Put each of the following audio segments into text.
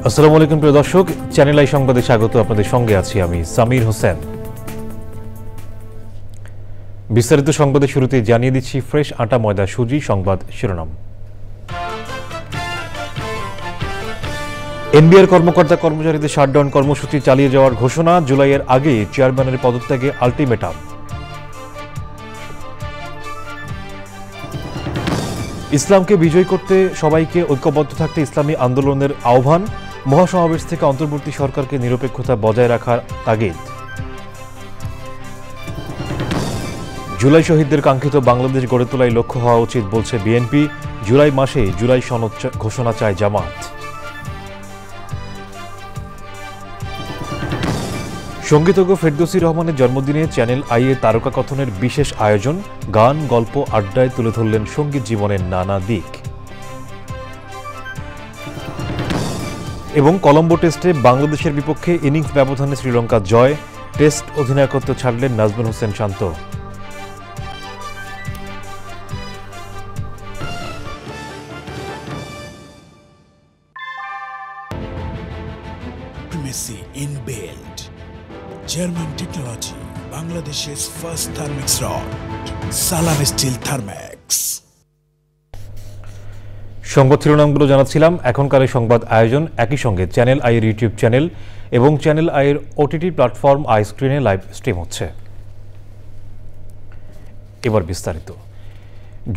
আসসালামু আলাইকুম প্রিয় দর্শক, চ্যানেল আই সংবাদে স্বাগত। আপনাদের সঙ্গে আছি আমি সামির হোসেন। বিস্তারিত সংবাদের শুরুতে জানিয়ে দিচ্ছি ফ্রেশ আটা ময়দা সুজি সংবাদ শিরোনাম। এনবিআর কর্মকর্তা কর্মচারীদের শাটডাউন কর্মসূচি চালিয়ে যাওয়ার ঘোষণা, জুলাইয়ের আগে চেয়ারম্যানের পদত্যাগে আলটিমেটাম। ইসলামকে বিজয় করতে সবাইকে ঐক্যবদ্ধ থাকতে ইসলামী আন্দোলনের আহ্বান, মহাসমাবেশ থেকে অন্তর্বর্তী সরকারকে নিরপেক্ষতা বজায় রাখার তাগিদ। জুলাই শহীদদের কাঙ্ক্ষিত বাংলাদেশ গড়ে তোলাই লক্ষ্য হওয়া উচিত বলছে বিএনপি, জুলাই মাসে জুলাই সনদ ঘোষণা চায় জামাত। সঙ্গীতজ্ঞ ফেরদৌসী রহমানের জন্মদিনে চ্যানেল আই এ তারকা কথনের বিশেষ আয়োজন, গান গল্প আড্ডায় তুলে ধরলেন সঙ্গীত জীবনের নানা দিক। এবং কলম্বো টেস্টে বাংলাদেশের বিপক্ষে ইনিংস ব্যবধানে শ্রীলঙ্কা জয়, টেস্ট অধিনায়কত্ব ছাড়লেন নাজমুল হোসেন শান্ত। German technology, Bangladesh's first Thermix rod, Salam Steel Thermax. সংবাদ শিরোনামগুলো জানাচ্ছিলাম। এখনকার এই সংবাদ আয়োজন একই সঙ্গে চ্যানেল আই এর ইউটিউব চ্যানেল এবং চ্যানেল আই এর ওটিটি প্ল্যাটফর্ম আই স্ক্রিনে লাইভ স্ট্রিম হচ্ছে। এবার বিস্তারিত।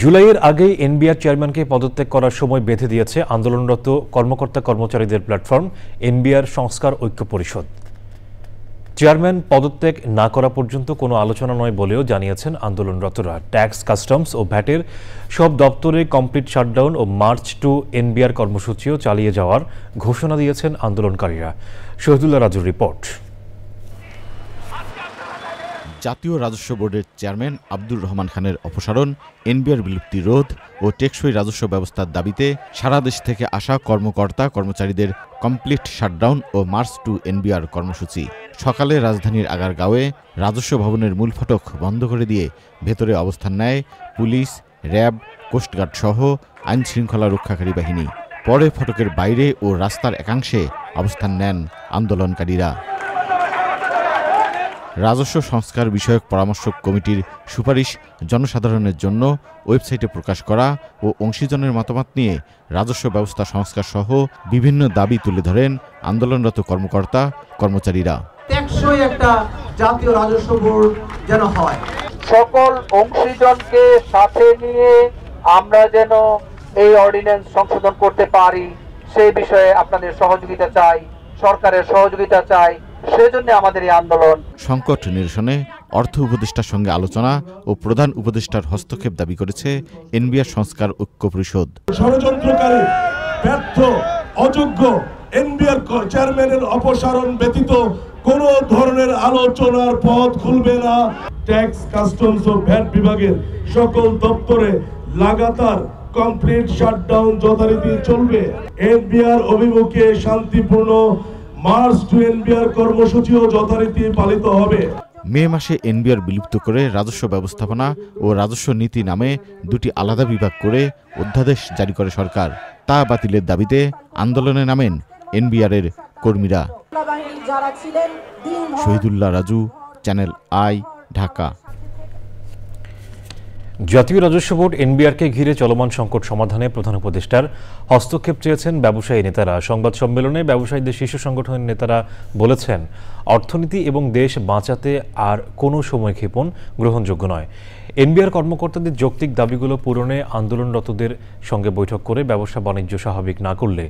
জুলাইয়ের আগেই এনবিআর চেয়ারম্যানকে পদত্যাগ করার সময় বেঁধে দিয়েছে আন্দোলনরত কর্মকর্তা কর্মচারীদের প্ল্যাটফর্ম এনবিআর সংস্কার ঐক্য পরিষদ। চেয়ারম্যান পদত্যাগ না করা পর্যন্ত কোনো আলোচনা নয় বলেও জানিয়েছেন আন্দোলনরতরা। ট্যাক্স, কাস্টমস ও ভ্যাটের সব দপ্তরে কমপ্লিট শাটডাউন ও মার্চ টু এনবিআর কর্মসূচিও চালিয়ে যাওয়ার ঘোষণা দিয়েছেন আন্দোলনকারীরা। শহীদুল্লাহ রাজুর রিপোর্ট। জাতীয় রাজস্ব বোর্ডের চেয়ারম্যান আব্দুর রহমান খানের অপসারণ, এনবিআর বিলুপ্তি রোধ ও টেকসই রাজস্ব ব্যবস্থার দাবিতে সারা দেশ থেকে আসা কর্মকর্তা কর্মচারীদের কমপ্লিট শাটডাউন ও মার্চ টু এনবিআর কর্মসূচি। সকালে রাজধানীর আগারগাঁওয়ে রাজস্ব ভবনের মূল ফটক বন্ধ করে দিয়ে ভেতরে অবস্থান নেয় পুলিশ, র্যাব, কোস্টগার্ড সহ আইন শৃঙ্খলা রক্ষাকারী বাহিনী। পরে ফটকের বাইরে ও রাস্তার একাংশে অবস্থান নেন আন্দোলনকারীরা। রাজস্ব সংস্কার বিষয়ক পরামর্শক কমিটির সুপারিশ জনসাধারণের জন্য ওয়েবসাইটে প্রকাশ করা ও অংশীজনের মতামত নিয়ে রাজস্ব ব্যবস্থা সংস্কার সহ বিভিন্ন দাবি তুলে ধরেন আন্দোলনরত কর্মকর্তা কর্মচারীরা। টেকসই একটা জাতীয় রাজস্ব বোর্ড যেন হয়, সকল অংশীজনকে সাথে নিয়ে আমরা যেন এই অর্ডিন্যান্স সংশোধন করতে পারি, সেই বিষয়ে আপনাদের সহযোগিতা চাই, সরকারের সহযোগিতা চাই। সেজন্য আমাদের এই আন্দোলন। সংকট নিরসনে অর্থ উপদেষ্টার সঙ্গে আলোচনা ও প্রধান উপদেষ্টার হস্তক্ষেপ দাবি করেছে এনবিআর সংস্কার ঐক্য পরিষদ। ষড়যন্ত্রকারী, ব্যর্থ, অযোগ্য এনবিআর চেয়ারম্যানের অপসারণ ব্যতীত কোন ধরনের আলোচনার পথ খুলবে না। ট্যাক্স, কাস্টমস ও ভ্যাট বিভাগের সকল দপ্তরে লাগাতার কমপ্লিট শাটডাউন যথারীতি চলবে। এনবিআর অভিমুখে শান্তিপূর্ণ মার্চ টু এনবিআর কর্মসূচিও যথারীতি পালিত হবে। মে মাসে এনবিআর বিলুপ্ত করে রাজস্ব ব্যবস্থাপনা ও রাজস্ব নীতি নামে দুটি আলাদা বিভাগ করে অধ্যাদেশ জারি করে সরকার। তা বাতিলের দাবিতে আন্দোলনে নামেন এনবিআরের কর্মীরা। Shahidullah Raju, channel I, Dhaka. জাতীয় রাজস্ব বোর্ড এনবিআরকে ঘিরে চলমান সংকট সমাধানে প্রধান উপদেষ্টার হস্তক্ষেপ চেয়েছেন ব্যবসায়ী নেতারা। সংবাদ সম্মেলনে ব্যবসায়ীদের শীর্ষ সংগঠনের নেতারা বলেছেন, অর্থনীতি এবং দেশ বাঁচাতে আর কোনো সময়ক্ষেপণ গ্রহণযোগ্য নয়। এনবিআর কর্মকর্তাদের যৌক্তিক দাবিগুলো পূরণে আন্দোলনরতদের সঙ্গে বৈঠক করে ব্যবসা বাণিজ্য স্বাভাবিক না করলে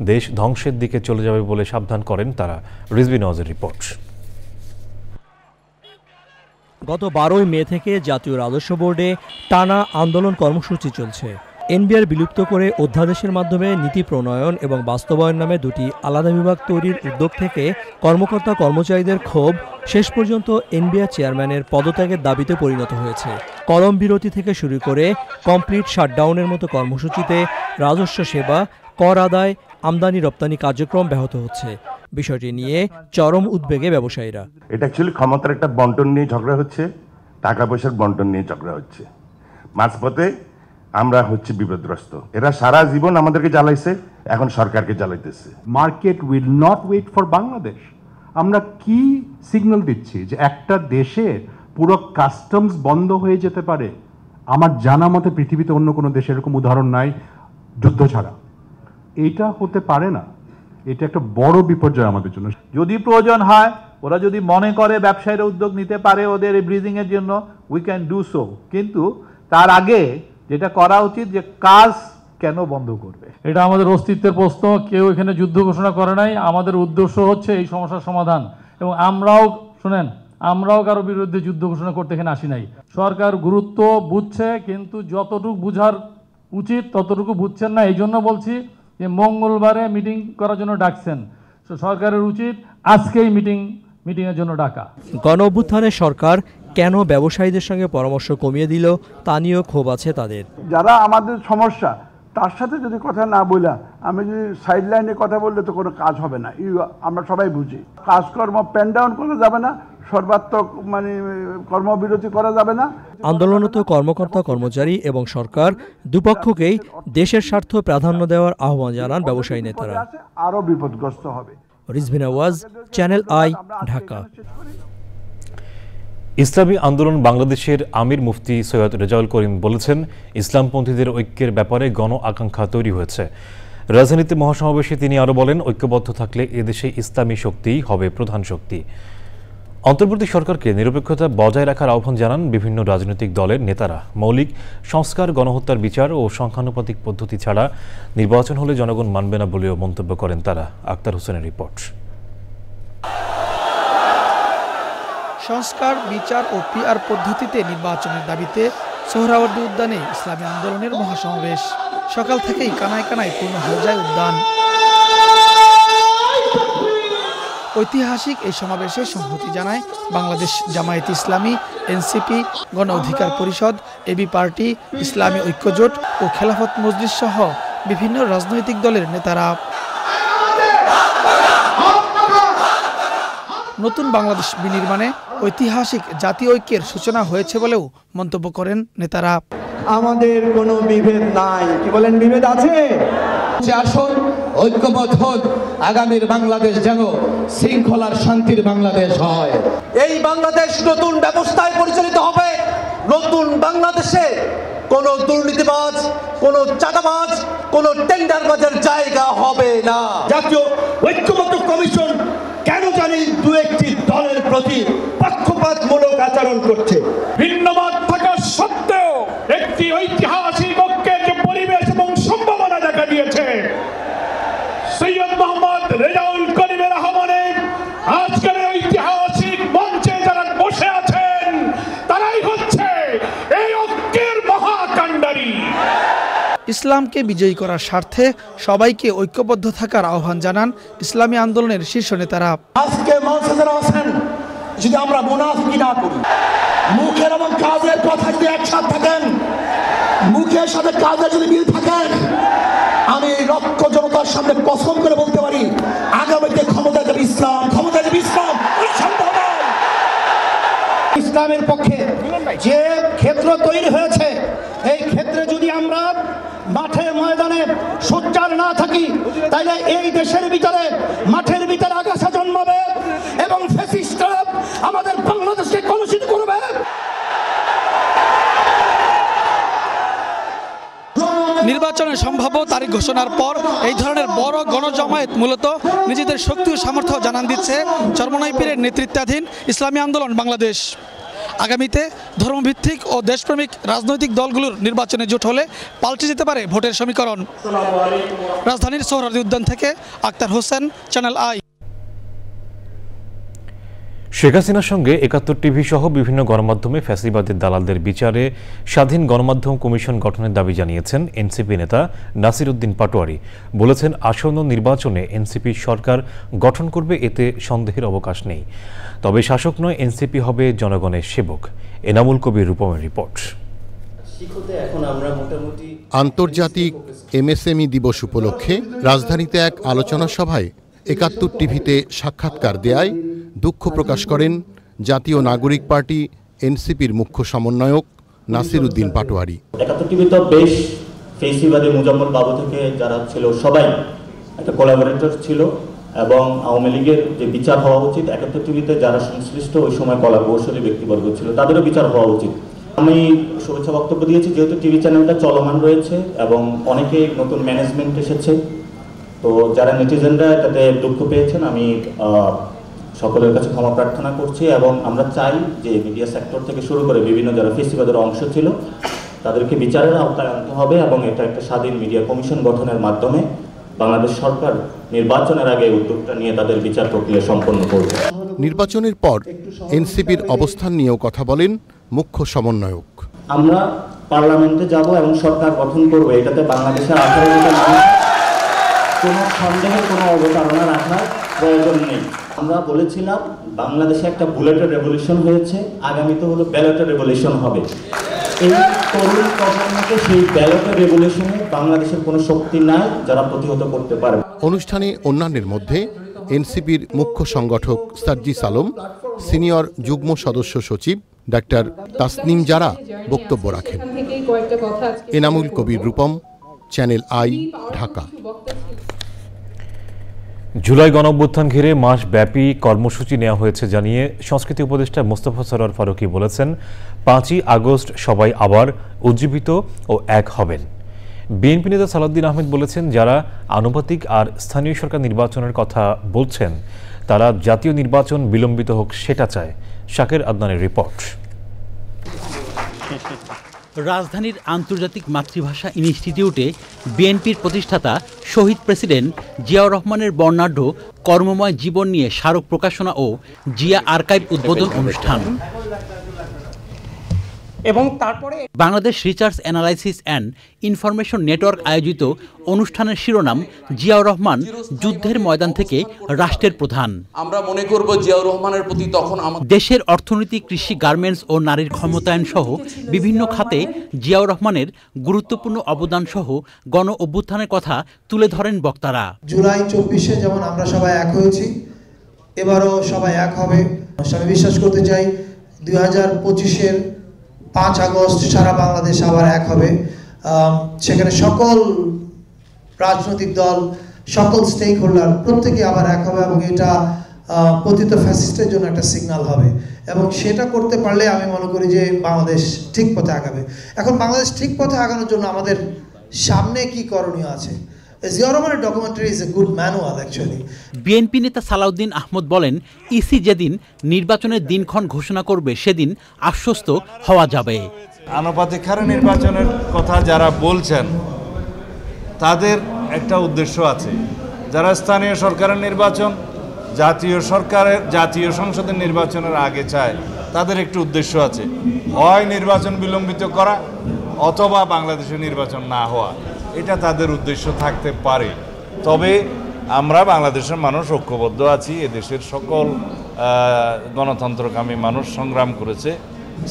দেশ ধ্বংসের দিকে চলে যাবে বলে সাবধান করেন তারা। রিজভী নওয়াজের রিপোর্ট। গত 12 মে থেকে জাতীয় রাজস্ব বোর্ডে টানা আন্দোলন কর্মসূচি চলছে। এনবিআর বিলুপ্ত করে অধ্যাদেশের মাধ্যমে নীতি প্রণয়ন এবং বাস্তবায়ন নামে দুটি আলাদা বিভাগ তৈরির উদ্যোগ থেকে কর্মকর্তা কর্মচারীদের ক্ষোভ শেষ পর্যন্ত এনবিআর চেয়ারম্যানের পদত্যাগের দাবিতে পরিণত হয়েছে। কলম বিরতি থেকে শুরু করে কমপ্লিট শাটডাউনের মতো কর্মসূচিতে রাজস্ব সেবা, কর আদায়, আমদানি রপ্তানি কার্যক্রম ব্যাহত হচ্ছে। বিষয়টি নিয়ে চরম উদ্বেগে ব্যবসায়ীরা। এটা অ্যাকচুয়ালি ক্ষমতার একটা বন্টন নিয়ে ঝগড়া হচ্ছে, টাকা পয়সার বন্টন নিয়ে ঝগড়া হচ্ছে। মাঝপথে আমরা হচ্ছে বিপদগ্রস্ত। এরা সারা জীবন আমাদেরকে জ্বালাইছে, এখন সরকারকে জ্বালাইতেছে। Market will not wait for Bangladesh. আমরা কি সিগন্যাল দিচ্ছি যে একটা দেশে পুরো কাস্টমস বন্ধ হয়ে যেতে পারে? আমার জানা মতে পৃথিবীতে অন্য কোনো দেশে এরকম উদাহরণ নাই যুদ্ধ ছাড়া। এটা হতে পারে না, এটা একটা বড় বিপর্যয় আমাদের জন্য। যদি প্রয়োজন হয়, ওরা যদি মনে করে ব্যবসায়ীরা উদ্যোগ নিতে পারে ওদের এই ব্রিজিং এর জন্য, উই ক্যান ডু সো, কিন্তু তার আগে যেটা করা উচিত যে কাজ কেন বন্ধ করবে। এটা আমাদের অস্তিত্বের প্রশ্ন, কেউ এখানে যুদ্ধ ঘোষণা করে নাই। আমাদের উদ্দেশ্য হচ্ছে এই সমস্যার সমাধান, এবং আমরাও কারো বিরুদ্ধে যুদ্ধ ঘোষণা করতে এখানে আসি নাই। সরকার গুরুত্ব বুঝছে, কিন্তু যতটুকু বুঝার উচিত ততটুকু বুঝছেন না। এই জন্য বলছি যে মঙ্গলবারে মিটিং করার জন্য ডাকছেন, সরকারের উচিত আজকেই মিটিংয়ের জন্য ডাকা। গণ অভ্যুত্থানে সরকার কেন ব্যবসায়ীদের সঙ্গে পরামর্শ কমিয়ে দিল তা নিয়েও ক্ষোভ আছে তাদের। যারা আমাদের সমস্যা তার সাথে যদি কথা না বলা, আমি যদি সাইড লাইনে কথা বললে তো কোনো কাজ হবে না। আমরা সবাই বুঝি কাজকর্ম প্যান ডাউন করা যাবে না, সর্বাত্মক কর্মবিরতি করা যাবে না। আন্দোলনরত কর্মকর্তা কর্মচারী এবং সরকার দুপক্ষকেই দেশের স্বার্থ প্রাধান্য দেওয়ার আহ্বান জানান ব্যবসায়ী নেতারা। আরো বিপদগ্রস্ত হবে। রিজভিনা ওয়াজ, চ্যানেল আই, ঢাকা। ইসলামী আন্দোলন বাংলাদেশের আমির মুফতি সৈয়দ রেজাউল করিম বলেছেন, ইসলামপন্থীদের ঐক্যের ব্যাপারে গণ আকাঙ্ক্ষা তৈরি হয়েছে। রাজধানীতে মহাসমাবেশে তিনি আরও বলেন, ঐক্যবদ্ধ থাকলে এদেশে ইসলামী শক্তিই হবে প্রধান শক্তি। অন্তর্বর্তী সরকারকে নিরপেক্ষতা বজায় রাখার আহ্বান জানান বিভিন্ন রাজনৈতিক দলের নেতারা। মৌলিক সংস্কার, গণহত্যার বিচার ও সংখ্যানুপাতিক পদ্ধতি ছাড়া নির্বাচন হলে জনগণ মানবে না বলেও মন্তব্য করেন তারা। আক্তার হোসেনের রিপোর্ট। সংস্কার, বিচার ও পিআর পদ্ধতিতে নির্বাচনের দাবিতে সোহরাওয়ার্দী উদ্যানে ইসলামী আন্দোলনের মহাসমাবেশ। সকাল থেকেই কানায় কানায় পূর্ণ হয়ে যায় উদ্যান। ঐতিহাসিক এই সমাবেশে সংহতি জানায় বাংলাদেশ জামায়াত ইসলামী, এনসিপি, গণ অধিকার পরিষদ, এবি পার্টি, ইসলামী ঐক্যজোট ও খেলাফত মজলিস সহ বিভিন্ন রাজনৈতিক দলের নেতারা। নতুন বাংলাদেশ বিনির্মাণে ঐতিহাসিক জাতীয় ঐক্যের সূচনা হয়েছে বলেও মন্তব্য করেন নেতারা। আমাদের কোনো বিভেদ নাই। কি বলেন, বিভেদ আছে? আসুন ঐক্যবদ্ধ হোক, আগামীর বাংলাদেশ যেন শৃঙ্খলার শান্তির বাংলাদেশ হয়। এই বাংলাদেশ নতুন ব্যবস্থায় পরিচালিত হবে। নতুন বাংলাদেশে কোন দুর্নীতিবাজ, কোন চাঁদাবাজ, কোন টেন্ডারবাজের জায়গা হবে না। জাতীয় ঐক্যবদ্ধ কমিশন কেন জানি দু একটি দলের প্রতি পক্ষপাতমূলক আচরণ করছে। ভিন্নমত থাকা সত্ত্বেও একটি ঐতিহাসিক ঐক্যের যে পরিবেশ এবং সম্ভাবনা দেখা দিয়েছে, সৈয়দ মোহাম্মদ রেজাউল করিমের আহ্বানে আজকের ঐতিহাসিক মঞ্চে যারা বসে আছেন তারাই হচ্ছে এই ঐক্যের মহাকাণ্ডারী। ইসলামকে বিজয়ী করার স্বার্থে সবাইকে ঐক্যবদ্ধ থাকার আহ্বান জানান ইসলামী আন্দোলনের শীর্ষ নেতারা। আজকে মঞ্চে যারা আছেন, যদি আমরা মুনাফিকি না করি, মুখের এবং কাজের কথা যদি একসাথে থাকেন, মুখের সাথে কাজের যদি মিল থাকেন, আমি লক্ষ জনতার সামনে কসম করে বলতে পারি, আগামীতে ক্ষমতা যাবে ইসলাম, ক্ষমতা যাবে ইসলাম। ইসলামের পক্ষে যে ক্ষেত্র তৈরি হয়েছে, এই ক্ষেত্রে যদি আমরা মাঠে ময়দানে সোচ্চার না থাকি, তাহলে এই দেশের ভিতরে মাঠের ভিতরে আগাছা জন্মাবে এবং ফ্যাসিস্টরা আমাদের বাংলাদেশকে কলুষিত করবে। নির্বাচনের সম্ভাব্য তারিখ ঘোষণার পর এই ধরনের বড় গণজমায়েত মূলত নিজেদের শক্তি ও সামর্থ্য জানান দিচ্ছে চরমনাই পীরের নেতৃত্বাধীন ইসলামী আন্দোলন বাংলাদেশ। আগামীতে ধর্মভিত্তিক ও দেশপ্রেমিক রাজনৈতিক দলগুলোর নির্বাচনে জোট হলে পাল্টে যেতে পারে ভোটের সমীকরণ। রাজধানীর সোহরাওয়ার্দী উদ্যান থেকে আক্তার হোসেন, চ্যানেল আই। শেখ হাসিনার সঙ্গে ৭১ টিভি সহ বিভিন্ন গণমাধ্যমে ফ্যাসিবাদের দালালদের বিচারে স্বাধীন গণমাধ্যম কমিশন গঠনের দাবি জানিয়েছেন এনসিপি নেতা নাসির উদ্দিন পাটোয়ারি। বলেছেন, আসন্ন নির্বাচনে এনসিপি সরকার গঠন করবে, এতে সন্দেহের অবকাশ নেই। তবে শাসক নয়, এনসিপি হবে জনগণের সেবক। এনামুল কবির রূপমের রিপোর্ট। আন্তর্জাতিক এমএসএমই দিবস উপলক্ষে রাজধানীতে এক আলোচনা সভায় ৭১ টিভিতে সাক্ষাৎকার দেয়ায় দুঃখ প্রকাশ করেন জাতীয় নাগরিক পার্টি এনসিপির মুখ্য সমন্বয়ক নাসির উদ্দিন পাটোয়ারি। ৭১ টিভিতে বেশ ফেসিবাদী মুজাম্মল বাবু থেকে যারা ছিল সবাই একটা কোলাবোরেটর ছিল এবং আওয়ামী লীগের যে বিচার হওয়া উচিত ৭১ টিভিতে যারা সংশ্লিষ্ট ওই সময় কলা কৌশলী ব্যক্তিবর্গ ছিল তাদেরও বিচার হওয়া উচিত। আমি শুভেচ্ছা বক্তব্য দিয়েছি যেহেতু টিভি চ্যানেলটা চলমান রয়েছে এবং অনেকে নতুন ম্যানেজমেন্ট এসেছে, তো যারা নেটিজেনরা এটাতে দুঃখ পেয়েছেন আমি সকলের কাছে ক্ষমা প্রার্থনা করছি এবং আমরা চাই যে মিডিয়া সেক্টর থেকে শুরু করে বিভিন্ন যারা ফেসিবাদের অংশ ছিল তাদেরকে বিচারের আওতায় আনতে হবে এবং এটা একটা স্বাধীন মিডিয়া কমিশন গঠনের মাধ্যমে বাংলাদেশ সরকার নির্বাচনের আগে উদ্যোগটা নিয়ে তাদের বিচার প্রক্রিয়া সম্পন্ন করবে। নির্বাচনের পর এনসিপির অবস্থান নিয়েও কথা বলেন মুখ্য সমন্বয়ক। আমরা পার্লামেন্টে যাব এবং সরকার গঠন করব, এটাতে বাংলাদেশের 18 কোটি মানুষ কোনো সন্দেহের কোনো অবতারণা রাখার প্রয়োজন নেই। আমরা বলেছিলাম বাংলাদেশে একটা বুলেটের রেভলিউশন হয়েছে, আগামীতে হলো ব্যালটের রেভলিউশন হবে। এই তরুণ প্রজন্মকে সেই ব্যালটের রেভলিউশনে বাংলাদেশের কোনো শক্তি নাই যারা প্রতিহত করতে পারবে। অনুষ্ঠানে অন্যান্যের মধ্যে এনসিপির মুখ্য সংগঠক সার্জিস আলম, সিনিয়র যুগ্ম সদস্য সচিব ডাক্তার তাসনিম জারা বক্তব্য রাখেন। Enamul Kabir Rupam, channel I, Dhaka. জুলাই গণঅভ্যুত্থান ঘিরে মাসব্যাপী কর্মসূচি নেওয়া হয়েছে জানিয়ে সংস্কৃতি উপদেষ্টা মোস্তফা সরোয়ার ফারুকী বলেছেন ৫ই আগস্ট সবাই আবার উজ্জীবিত ও এক হবেন। বিএনপি নেতা সালাউদ্দিন আহমেদ বলেছেন যারা আনুপাতিক আর স্থানীয় সরকার নির্বাচনের কথা বলছেন তারা জাতীয় নির্বাচন বিলম্বিত হোক সেটা চায়। শাকের আদনানের রিপোর্ট। রাজধানীর আন্তর্জাতিক মাতৃভাষা ইনস্টিটিউটে বিএনপির প্রতিষ্ঠাতা শহীদ প্রেসিডেন্ট জিয়াউর রহমানের বর্ণাঢ্য কর্মময় জীবন নিয়ে স্মারক প্রকাশনা ও জিয়া আর্কাইভ উদ্বোধন অনুষ্ঠান এবং তারপরে Bangladesh research analysis and information network আয়োজিত অনুষ্ঠানের শিরোনাম জিয়াউর রহমান যুদ্ধের ময়দান থেকে রাষ্ট্রের প্রধান। আমরা মনে করব জিয়াউর রহমানের প্রতি তখন দেশের অর্থনীতি, কৃষি, গার্মেন্টস ও নারীর ক্ষমতায়ন সহ বিভিন্ন খাতে জিয়াউর রহমানের গুরুত্বপূর্ণ অবদান সহ গণ অভ্যুত্থানের কথা তুলে ধরেন বক্তারা। জুলাই 24-এ যেমন আমরা সবাই এক হয়েছি, এবারও সবাই এক হবে। আমি বিশ্বাস করতে চাই 2025-এর 5 আগস্ট সারা বাংলাদেশ আবার এক হবে। সেখানে সকল রাজনৈতিক দল, সকল স্টেক হোল্ডার প্রত্যেকে আবার এক হবে এবং এটা পতিত ফ্যাসিস্টের জন্য একটা সিগন্যাল হবে এবং সেটা করতে পারলে আমি মনে করি যে বাংলাদেশ ঠিক পথে আগাবে। এখন বাংলাদেশ ঠিক পথে আগানোর জন্য আমাদের সামনে কি করণীয় আছে? জিয়াউর রহমানের documentary is a good manual actually. BNP নেতা সালাউদ্দিন আহমদ বলেন ইসি যেদিন নির্বাচনের দিনক্ষণ ঘোষণা করবে সেদিন আশ্বস্ত হওয়া যাবে। আনুপাতিক হারে নির্বাচনের কথা যারা বলছেন তাদের একটা উদ্দেশ্য আছে। যারা স্থানীয় সরকারের নির্বাচন জাতীয় সংসদের নির্বাচনের আগে চায় তাদের একটু উদ্দেশ্য আছে, হয় নির্বাচন বিলম্বিত করা অথবা বাংলাদেশে নির্বাচন না হওয়া, এটা তাদের উদ্দেশ্য থাকতে পারে। তবে আমরা বাংলাদেশের মানুষ ঐক্যবদ্ধ আছি। এদেশের সকল গণতন্ত্রকামী মানুষ সংগ্রাম করেছে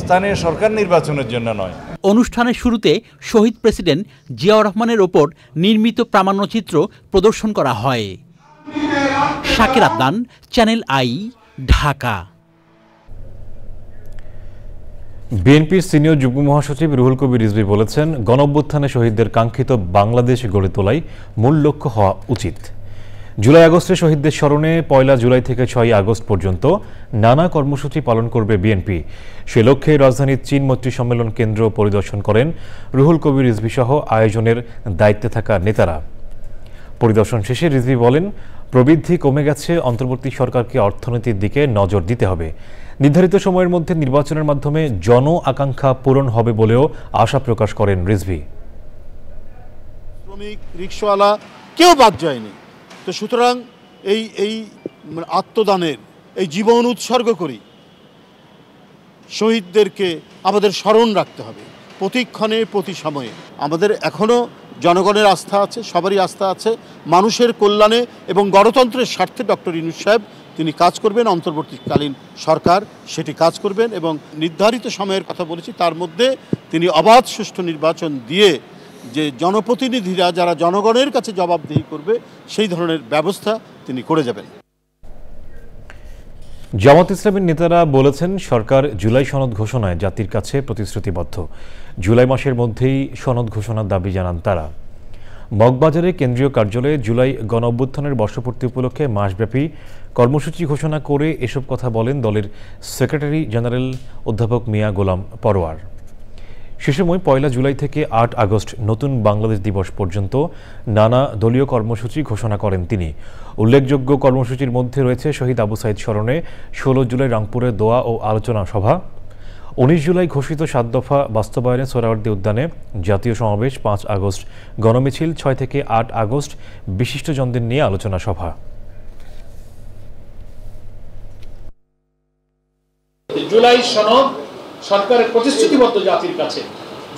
স্থানীয় সরকার নির্বাচনের জন্য নয়। অনুষ্ঠানের শুরুতে শহীদ প্রেসিডেন্ট জিয়াউর রহমানের ওপর নির্মিত প্রামাণ্যচিত্র প্রদর্শন করা হয়। শাকের আদনান, চ্যানেল আই, ঢাকা। বিএনপির সিনিয়র যুগ্ম মহাসচিব রুহুল কবির রিজভী বলেছেন গণঅভ্যুত্থানে শহীদদের কাঙ্ক্ষিত বাংলাদেশ গড়ে তোলাই মূল লক্ষ্য হওয়া উচিত। জুলাই আগস্টে শহীদদের স্মরণে 1 জুলাই থেকে 6 আগস্ট পর্যন্ত নানা কর্মসূচি পালন করবে বিএনপি। সে লক্ষ্যে রাজধানীর চীন মৈত্রী সম্মেলন কেন্দ্র পরিদর্শন করেন রুহুল কবির রিজভী সহ আয়োজনের দায়িত্বে থাকা নেতারা। পরিদর্শন শেষে রিজভী বলেন প্রবৃদ্ধি কমে গেছে, অন্তর্বর্তী সরকারকে অর্থনীতির দিকে নজর দিতে হবে। নির্ধারিত সময়ের মধ্যে নির্বাচনের মাধ্যমে জন আকাঙ্ক্ষা পূরণ হবে বলেও আশা প্রকাশ করেন রিজভী। শ্রমিক, রিকশাওয়ালা কেউ বাদ যায়নি। তো সুতরাং এই আত্মদানের এই জীবন উৎসর্গ করি শহীদদেরকে আমাদের স্মরণ রাখতে হবে প্রতিক্ষণে, প্রতি সময়ে। আমাদের এখনও জনগণের আস্থা আছে, সবারই আস্থা আছে মানুষের কল্যাণে এবং গণতন্ত্রের স্বার্থে ডক্টর ইউনূস সাহেব তিনি কাজ করবেন, অন্তর্বর্তীকালীন সরকার সেটি কাজ করবেন এবং নির্ধারিত সময়ের কথা বলেছি তার মধ্যে তিনি অবাধ সুষ্ঠু নির্বাচন দিয়ে যে জনপ্রতিনিধিরা যারা জনগণের কাছে জবাবদিহি করবে সেই ধরনের ব্যবস্থা তিনি করে যাবেন। জামাত ইসলামের নেতারা বলেছেন সরকার জুলাই সনদ ঘোষণায় জাতির কাছে প্রতিশ্রুতিবদ্ধ। জুলাই মাসের মধ্যেই সনদ ঘোষণার দাবি জানান তারা। মগবাজারে কেন্দ্রীয় কার্যালয়ে জুলাই গণঅভ্যুত্থানের বর্ষপূর্তি উপলক্ষে মাসব্যাপী কর্মসূচি ঘোষণা করে এসব কথা বলেন দলের সেক্রেটারি জেনারেল অধ্যাপক মিয়া গোলাম পরোয়ার। সে সময় 1 জুলাই থেকে 8 আগস্ট নতুন বাংলাদেশ দিবস পর্যন্ত নানা দলীয় কর্মসূচি ঘোষণা করেন তিনি। উল্লেখযোগ্য কর্মসূচির মধ্যে রয়েছে শহীদ আবু সাইদ স্মরণে 16 জুলাই রংপুরে দোয়া ও আলোচনা সভা, 19 জুলাই ঘোষিত 7 দফা বাস্তবায়নে সোহরাওয়ার্দী উদ্যানে জাতীয় সমাবেশ, 5 আগস্ট গণমিছিল, 6 থেকে 8 আগস্ট বিশিষ্টজনদের নিয়ে আলোচনা সভা। জুলাই সনদ সরকারের প্রতিশ্রুতিবদ্ধ জাতির কাছে।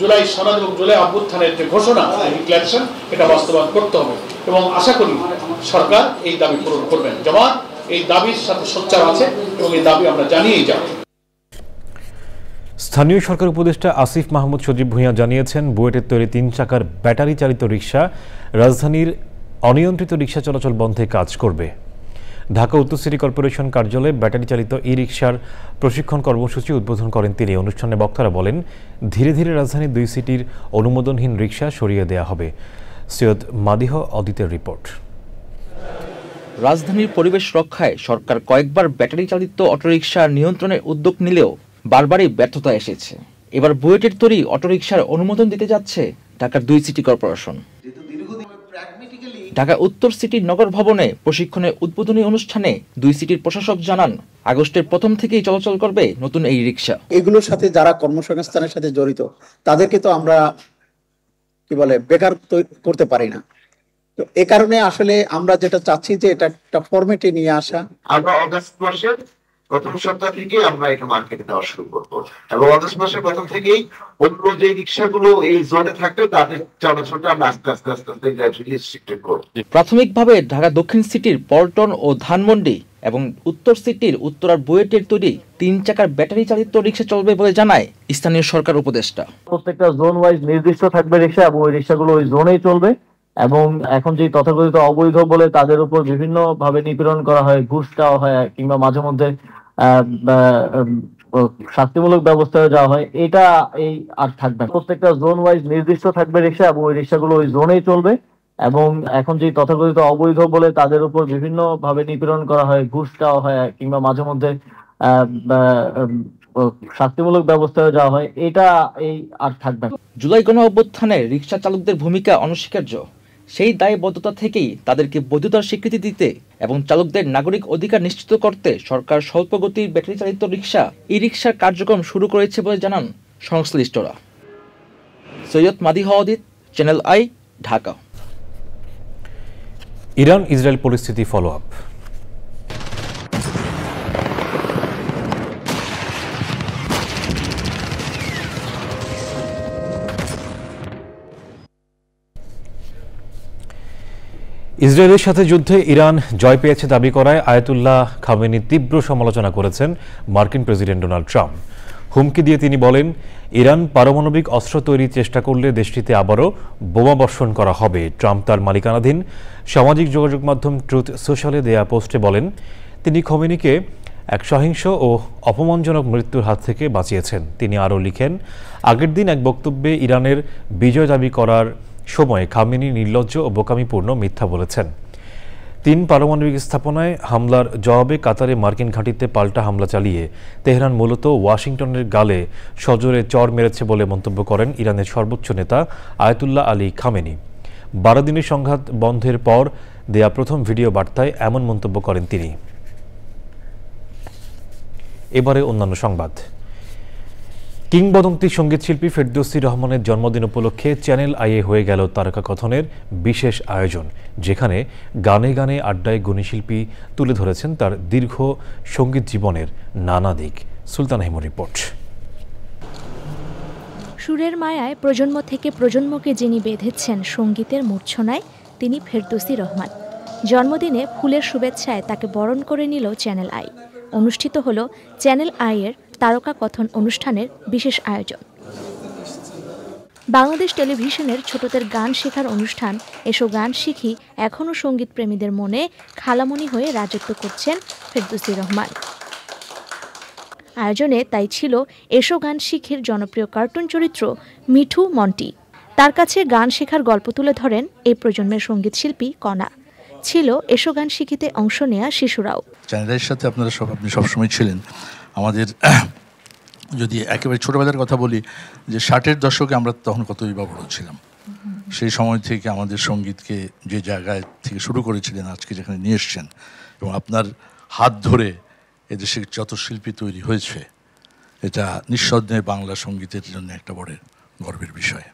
জুলাই সনদ এবং জুলাই অভ্যুত্থানের যে ঘোষণা, ডিক্লারেশন, এটা বাস্তবায়ন করতে হবে এবং আশা করি সরকার এই দাবি পূরণ করবেন। জামাত এই দাবির সাথে সোচ্চার আছে এবং এই দাবি আমরা জানিয়েই যাব। স্থানীয় সরকার উপদেষ্টা আসিফ মাহমুদ সজীব ভূঁইয়া জানিয়েছেন, বুয়েটের তৈরি 3 চাকার ব্যাটারি চালিত রিকশা রাজধানীর অনিয়ন্ত্রিত রিকশা চলাচল বন্ধে কাজ করবে। ঢাকা উত্তর সিটি কর্পোরেশন কার্যালয়ে ব্যাটারি চালিত ই রিকশার প্রশিক্ষণ কর্মসূচি উদ্বোধন করেন তিনি। অনুষ্ঠানে বক্তারা বলেন, ধীরে ধীরে রাজধানীর 2 সিটির অনুমোদনহীন রিকশা সরিয়ে দেওয়া হবে। সৈয়দ মাদিহ অদিতের রিপোর্ট। রাজধানীর পরিবেশ রক্ষায় সরকার কয়েকবার ব্যাটারি চালিত অটোরিকশার নিয়ন্ত্রণের উদ্যোগ নিলেও বারবারই ব্যর্থতা এসেছে। এবার বুয়েটের তৈরি অটোরিকশার অনুমোদন দিতে যাচ্ছে ঢাকার 2 সিটি কর্পোরেশন। ঢাকা উত্তর সিটির নগর ভবনে প্রশিক্ষণের উদ্বোধনী অনুষ্ঠানে 2 সিটির প্রশাসক জানান, আগস্টের প্রথম থেকেই চলাচল করবে নতুন এই রিকশা। এগুলোর সাথে যারা কর্মসংস্থানের সাথে জড়িত তাদেরকে তো আমরা বেকার করতে পারি না। তো এই কারণে আসলে আমরা যেটা চাচ্ছি যে এটা একটা ফরম্যাটে নিয়ে আসা। আমরা অগাস্ট মাসের প্রথম সপ্তাহ থেকে আমরা এটা মার্কেটে দেওয়া শুরু করবো এবং অগাস্ট মাসের প্রথম থেকেই অন্য যে রিক্সাগুলো এই জোনে থাকবে তাদের চলাচলটা আমরা আস্তে আস্তে রেস্ট্রিক্টেড করব। প্রাথমিকভাবে ঢাকা দক্ষিণ সিটির পল্টন ও ধানমন্ডি এবং উত্তর সিটির উত্তরার বুয়েটের তৈরি 3 চাকার ব্যাটারি চালিত রিকশা চলবে বলে জানায় স্থানীয় সরকার উপদেষ্টা। প্রত্যেকটা জোন ওয়াইজ নির্দিষ্ট থাকবে রিকশা এবং ওই রিকশাগুলো ওই জোনেই চলবে এবং এখন যে তথাকথিত অবৈধ বলে তাদের উপর বিভিন্ন ভাবে নিপীড়ন করা হয়, ঘুষ দেওয়া হয় কিংবা মাঝে মধ্যে শাস্তিমূলক ব্যবস্থা যাওয়া হয়, এটা এই আর থাকবে। প্রত্যেকটা জোন ওয়াইজ নির্দিষ্ট থাকবে রিকশা এবং ওই রিকশাগুলো ওই জোনেই চলবে এবং এখন যে তথাকথিত অবৈধ বলে তাদের উপর বিভিন্ন ভাবে নিপীড়ন করা হয়, ঘুষ দেওয়া হয় কিংবা মাঝে মধ্যে শাস্তিমূলক ব্যবস্থা যাওয়া হয়, এটা এই আর থাকবে। জুলাই গণ অভ্যুত্থানে রিকশা চালকদের ভূমিকা অনস্বীকার্য। সেই দায়বদ্ধতা থেকেই তাদেরকে বৈধতার স্বীকৃতি দিতে এবং চালকদের নাগরিক অধিকার নিশ্চিত করতে সরকার স্বল্পগতির ব্যাটারি চালিত রিকশা ই রিকশার কার্যক্রম শুরু করেছে বলে জানান সংশ্লিষ্টরা। Syed Madih Adit, Channel I, Dhaka. Iran Israel পরিস্থিতি ফলো আপ। ইসরায়েলের সাথে যুদ্ধে ইরান জয় পেয়েছে দাবি করায় আয়াতুল্লাহ খামেনির তীব্র সমালোচনা করেছেন মার্কিন প্রেসিডেন্ট ডোনাল্ড ট্রাম্প। হুমকি দিয়ে তিনি বলেন, ইরান পারমাণবিক অস্ত্র তৈরির চেষ্টা করলে দেশটিতে আবারও বোমা বর্ষণ করা হবে। ট্রাম্প তার মালিকানাধীন সামাজিক যোগাযোগ মাধ্যম ট্রুথ সোশ্যালে দেয়া পোস্টে বলেন, তিনি খামেনিকে এক সহিংস ও অপমানজনক মৃত্যুর হাত থেকে বাঁচিয়েছেন। তিনি আরও লিখেন, আগের দিন এক বক্তব্যে ইরানের বিজয় দাবি করার সময় খামেনি নির্লজ্জ ও বোকামিপূর্ণ মিথ্যা বলেছেন। 3 পারমাণবিক স্থাপনায় হামলার জবাবে কাতারে মার্কিন ঘাঁটিতে পাল্টা হামলা চালিয়ে তেহরান মূলত ওয়াশিংটনের গালে সজোরে চর মেরেছে বলে মন্তব্য করেন ইরানের সর্বোচ্চ নেতা আয়াতুল্লাহ আলী খামেনি। 12 দিনের সংঘাত বন্ধের পর দেয়া প্রথম ভিডিও বার্তায় এমন মন্তব্য করেন তিনি। এবারে অন্যান্য সংবাদ। কিংবদন্তি সঙ্গীতশিল্পী ফেরদৌসী রহমানের জন্মদিন উপলক্ষে চ্যানেল আইয়ে হয়ে গেল তারকা কথনের বিশেষ আয়োজন, যেখানে গানে গানে আড্ডায় গুণীশিল্পী তুলে ধরেছেন তার দীর্ঘ সঙ্গীত জীবনের নানা দিক। সুলতান আহিমুর রিপোর্ট। সুরের মায়ায় প্রজন্ম থেকে প্রজন্মকে যিনি বেঁধেছেন সঙ্গীতের মূর্ছনায়, তিনি ফেরদৌসী রহমান। জন্মদিনে ফুলের শুভেচ্ছায় তাকে বরণ করে নিল চ্যানেল আই। অনুষ্ঠিত হল চ্যানেল আইয়ের তারকা কথন অনুষ্ঠানের বিশেষ আয়োজন। বাংলাদেশ টেলিভিশনের ছোটদের গান শেখার অনুষ্ঠান এসো গান শিখি এখনও সঙ্গীত প্রেমীদের মনে খালামণি হয়ে রাজত্ব করছেন ফেরদৌসী রহমান। আয়োজনে তাই ছিল এসো গান শিখের জনপ্রিয় কার্টুন চরিত্র মিঠু মন্টি। তার কাছে গান শেখার গল্প তুলে ধরেন এই প্রজন্মের সঙ্গীত শিল্পী কণা। ছিল এসো গান শিখিতে অংশ নেয়া শিশুরাও। চ্যানেলের সাথে আপনি সবসময় ছিলেন। আমাদের যদি একেবারে ছোটবেলার কথা বলি, যে 60-এর দশকে আমরা তখন কতই বা বড় ছিলাম, সেই সময় থেকে আমাদের সঙ্গীতকে যে জায়গায় থেকে শুরু করেছিলেন আজকে যেখানে নিয়ে এসছেন, এবং আপনার হাত ধরে এদেশে যত শিল্পী তৈরি হয়েছে, এটা নিঃসন্দেহে বাংলা সঙ্গীতের জন্য একটা বড় গর্বের বিষয়।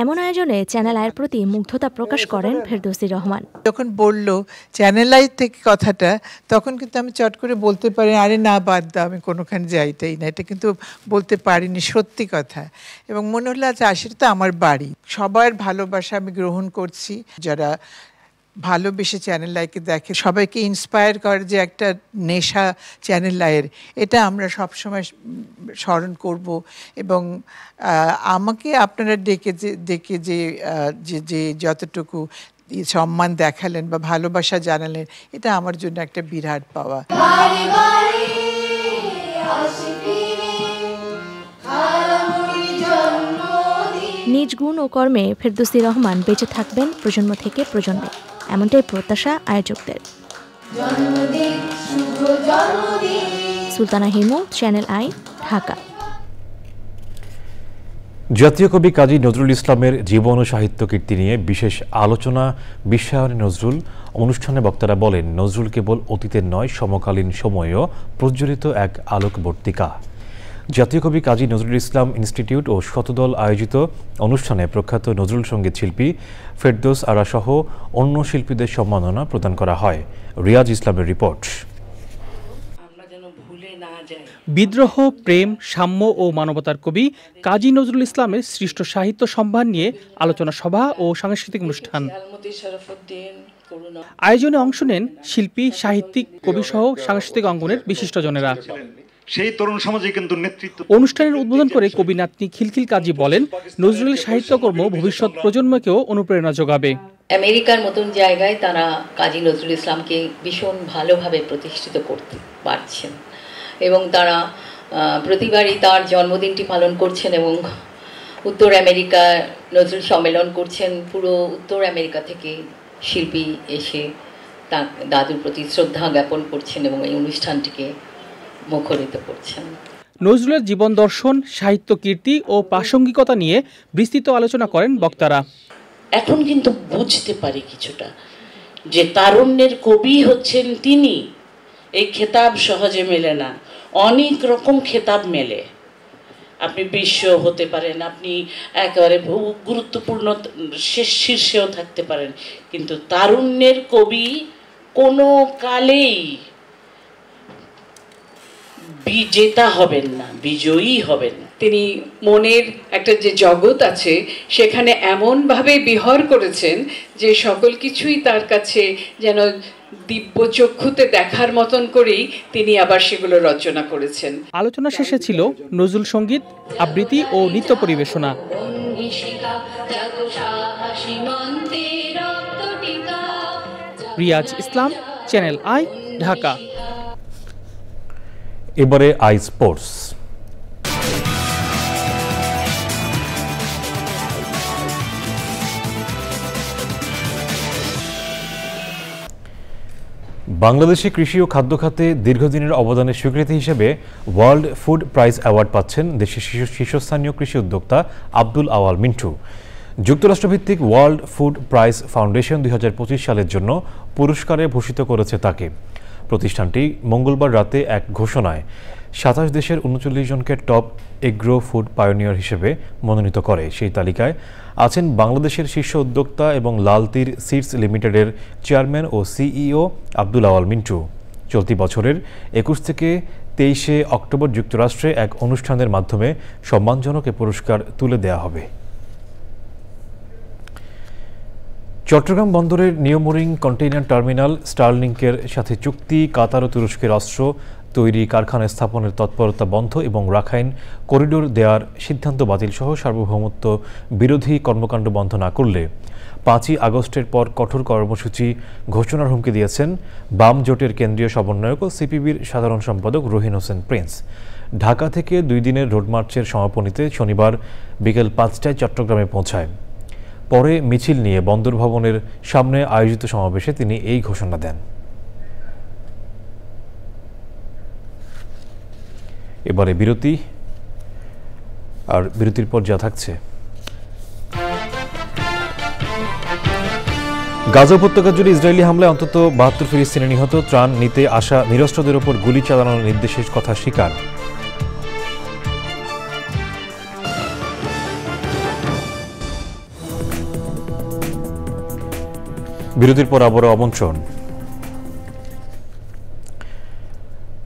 এমন আয়োজনে চ্যানেল আইয়ের প্রতি মুগ্ধতা প্রকাশ করেন ফেরদৌসী রহমান। যখন বলল চ্যানেল আই থেকে কথাটা, তখন কিন্তু আমি চট করে বলতে পারি আরে না বাদ দাও, আমি কোনোখানে যাইতেই না, এটা কিন্তু বলতে পারিনি, সত্যি কথা। এবং মনে হলো আচ্ছা আশিটা তো আমার বাড়ি, সবার ভালোবাসা আমি গ্রহণ করছি। যারা ভালোবেসে চ্যানেল আইকে দেখে, সবাইকে ইন্সপায়ার করে যে একটা নেশা চ্যানেল আইয়ের, এটা আমরা সবসময় স্মরণ করব। এবং আমাকে আপনারা ডেকে যে যতটুকু সম্মান দেখালেন বা ভালোবাসা জানালেন, এটা আমার জন্য একটা বিরাট পাওয়া। নিজ গুণ ও কর্মে ফেরদৌসী রহমান বেঁচে থাকবেন প্রজন্ম থেকে প্রজন্মে, এমনটাই প্রত্যাশা আয়োজকদের। Sultana Himu, channel I, Dhaka. জাতীয় কবি কাজী নজরুল ইসলামের জীবন ও সাহিত্য কীর্তি নিয়ে বিশেষ আলোচনা বিশ্বায়নে নজরুল অনুষ্ঠানে বক্তারা বলেন, নজরুল কেবল অতীতের নয়, সমকালীন সময়েও প্রজ্বলিত এক আলোকবর্তিকা। জাতীয় কবি কাজী নজরুল ইসলাম ইনস্টিটিউট ও শতদল আয়োজিত অনুষ্ঠানে প্রখ্যাত নজরুল সঙ্গীত শিল্পী ফেরদৌস আরা সহ অন্য শিল্পীদের সম্মাননা প্রদান করা হয়। রিয়াজ ইসলামের রিপোর্ট। বিদ্রোহ, প্রেম, সাম্য ও মানবতার কবি কাজী নজরুল ইসলামের সৃষ্ট সাহিত্য সম্ভার নিয়ে আলোচনা সভা ও সাংস্কৃতিক অনুষ্ঠান। আয়োজনে অংশ নেন শিল্পী, সাহিত্যিক, কবি সহ সাংস্কৃতিক অঙ্গনের বিশিষ্টজনেরা। সেই তরুণ সমাজে কিন্তু নেতৃত্ব। অনুষ্ঠানের উদ্বোধন করে কবি নাতনি খিলখিল কাজী বলেন, নজরুলের সাহিত্যকর্ম ভবিষ্যৎ প্রজন্মকেও অনুপ্রেরণা যোগাবে। আমেরিকার মতন জায়গায় তারা কাজী নজরুল ইসলামকে ভীষণ ভালোভাবে প্রতিষ্ঠিত করতে পারছেন এবং তারা প্রতিবারই তার জন্মদিনটি পালন করছেন এবং উত্তর আমেরিকা নজরুল সম্মেলন করছেন। পুরো উত্তর আমেরিকা থেকে শিল্পী এসে তার দাদুর প্রতি শ্রদ্ধা জ্ঞাপন করছেন এবং এই অনুষ্ঠানটিকে মুখরিত করছেন। নজরুলের জীবন দর্শন, সাহিত্য কীর্তি ও প্রাসঙ্গিকতা নিয়ে বিস্তৃত আলোচনা করেন বক্তারা। এখন কিন্তু বুঝতে পারি কিছুটা যে তারুণ্যের কবি হচ্ছেন তিনি। এই খেতাব সহজে মেলে না, অনেক রকম খেতাব মেলে। আপনি বিশ্ব হতে পারেন, আপনি একেবারে গুরুত্বপূর্ণ শীর্ষেও থাকতে পারেন, কিন্তু তারুণ্যের কবি কোনো কালেই বিজেতা হবেন না, বিজয়ী হবেন। তিনি মনের একটা যে জগৎ আছে সেখানে এমনভাবে বিহর করেছেন যে সকল কিছুই তার কাছে যেন দিব্য চক্ষুতে দেখার মতন করেই তিনি আবার সেগুলো রচনা করেছেন। আলোচনা শেষে ছিল নজরুল সঙ্গীত, আবৃত্তি ও নৃত্য পরিবেশনা। রিয়াজ ইসলাম, চ্যানেল আই, ঢাকা। এবারে আই স্পোর্টস। বাংলাদেশে কৃষি ও খাদ্য খাতে দীর্ঘদিনের অবদানের স্বীকৃতি হিসেবে ওয়ার্ল্ড ফুড প্রাইজ অ্যাওয়ার্ড পাচ্ছেন দেশের শীর্ষস্থানীয় কৃষি উদ্যোক্তা আব্দুল আওয়াল মিন্টু। যুক্তরাষ্ট্রভিত্তিক ওয়ার্ল্ড ফুড প্রাইজ ফাউন্ডেশন 2025 সালের জন্য পুরস্কারে ভূষিত করেছে তাকে। প্রতিষ্ঠানটি মঙ্গলবার রাতে এক ঘোষণায় 27 দেশের 39 জনকে টপ এগ্রো ফুড পায়োনিয়ার হিসেবে মনোনীত করে। সেই তালিকায় আছেন বাংলাদেশের শীর্ষ উদ্যোক্তা এবং লালতীর সিডস লিমিটেডের চেয়ারম্যান ও সিইও আব্দুল আওয়াল মিন্টু। চলতি বছরের 21 থেকে 23 অক্টোবর যুক্তরাষ্ট্রে এক অনুষ্ঠানের মাধ্যমে সম্মানজনক এ পুরস্কার তুলে দেওয়া হবে। চট্টগ্রাম বন্দরের নিউমোরিং কন্টেইনার টার্মিনাল স্টারলিংকের সাথে চুক্তি, কাতার ও তুরস্কের অস্ত্র তৈরি কারখানা স্থাপনের তৎপরতা বন্ধ এবং রাখাইন করিডোর দেওয়ার সিদ্ধান্ত বাতিল সহ সার্বভৌমত্ব বিরোধী কর্মকাণ্ড বন্ধ না করলে 5ই আগস্টের পর কঠোর কর্মসূচি ঘোষণার হুমকি দিয়েছেন বাম জোটের কেন্দ্রীয় সমন্বয়ক ও সিপিবির সাধারণ সম্পাদক রহিন হোসেন প্রিন্স। ঢাকা থেকে 2 দিনের রোড মার্চের সমাপনীতে শনিবার বিকেল 5টায় চট্টগ্রামে পৌঁছায়। পরে মিছিল নিয়ে বন্দর ভবনের সামনে আয়োজিত সমাবেশে তিনি এই ঘোষণা দেন। এবারে বিরতি, আর বিরতির পর যা থাকছে। গাজা উপত্যকা জুড়ে ইসরায়েলি হামলায় অন্তত 72 ফিলিস্তিনি নিহত। ত্রাণ নিতে আসা নিরস্ত্রদের ওপর গুলি চালানোর নির্দেশের কথা স্বীকার। বিরতির পর আবারও আমন্ত্রণ।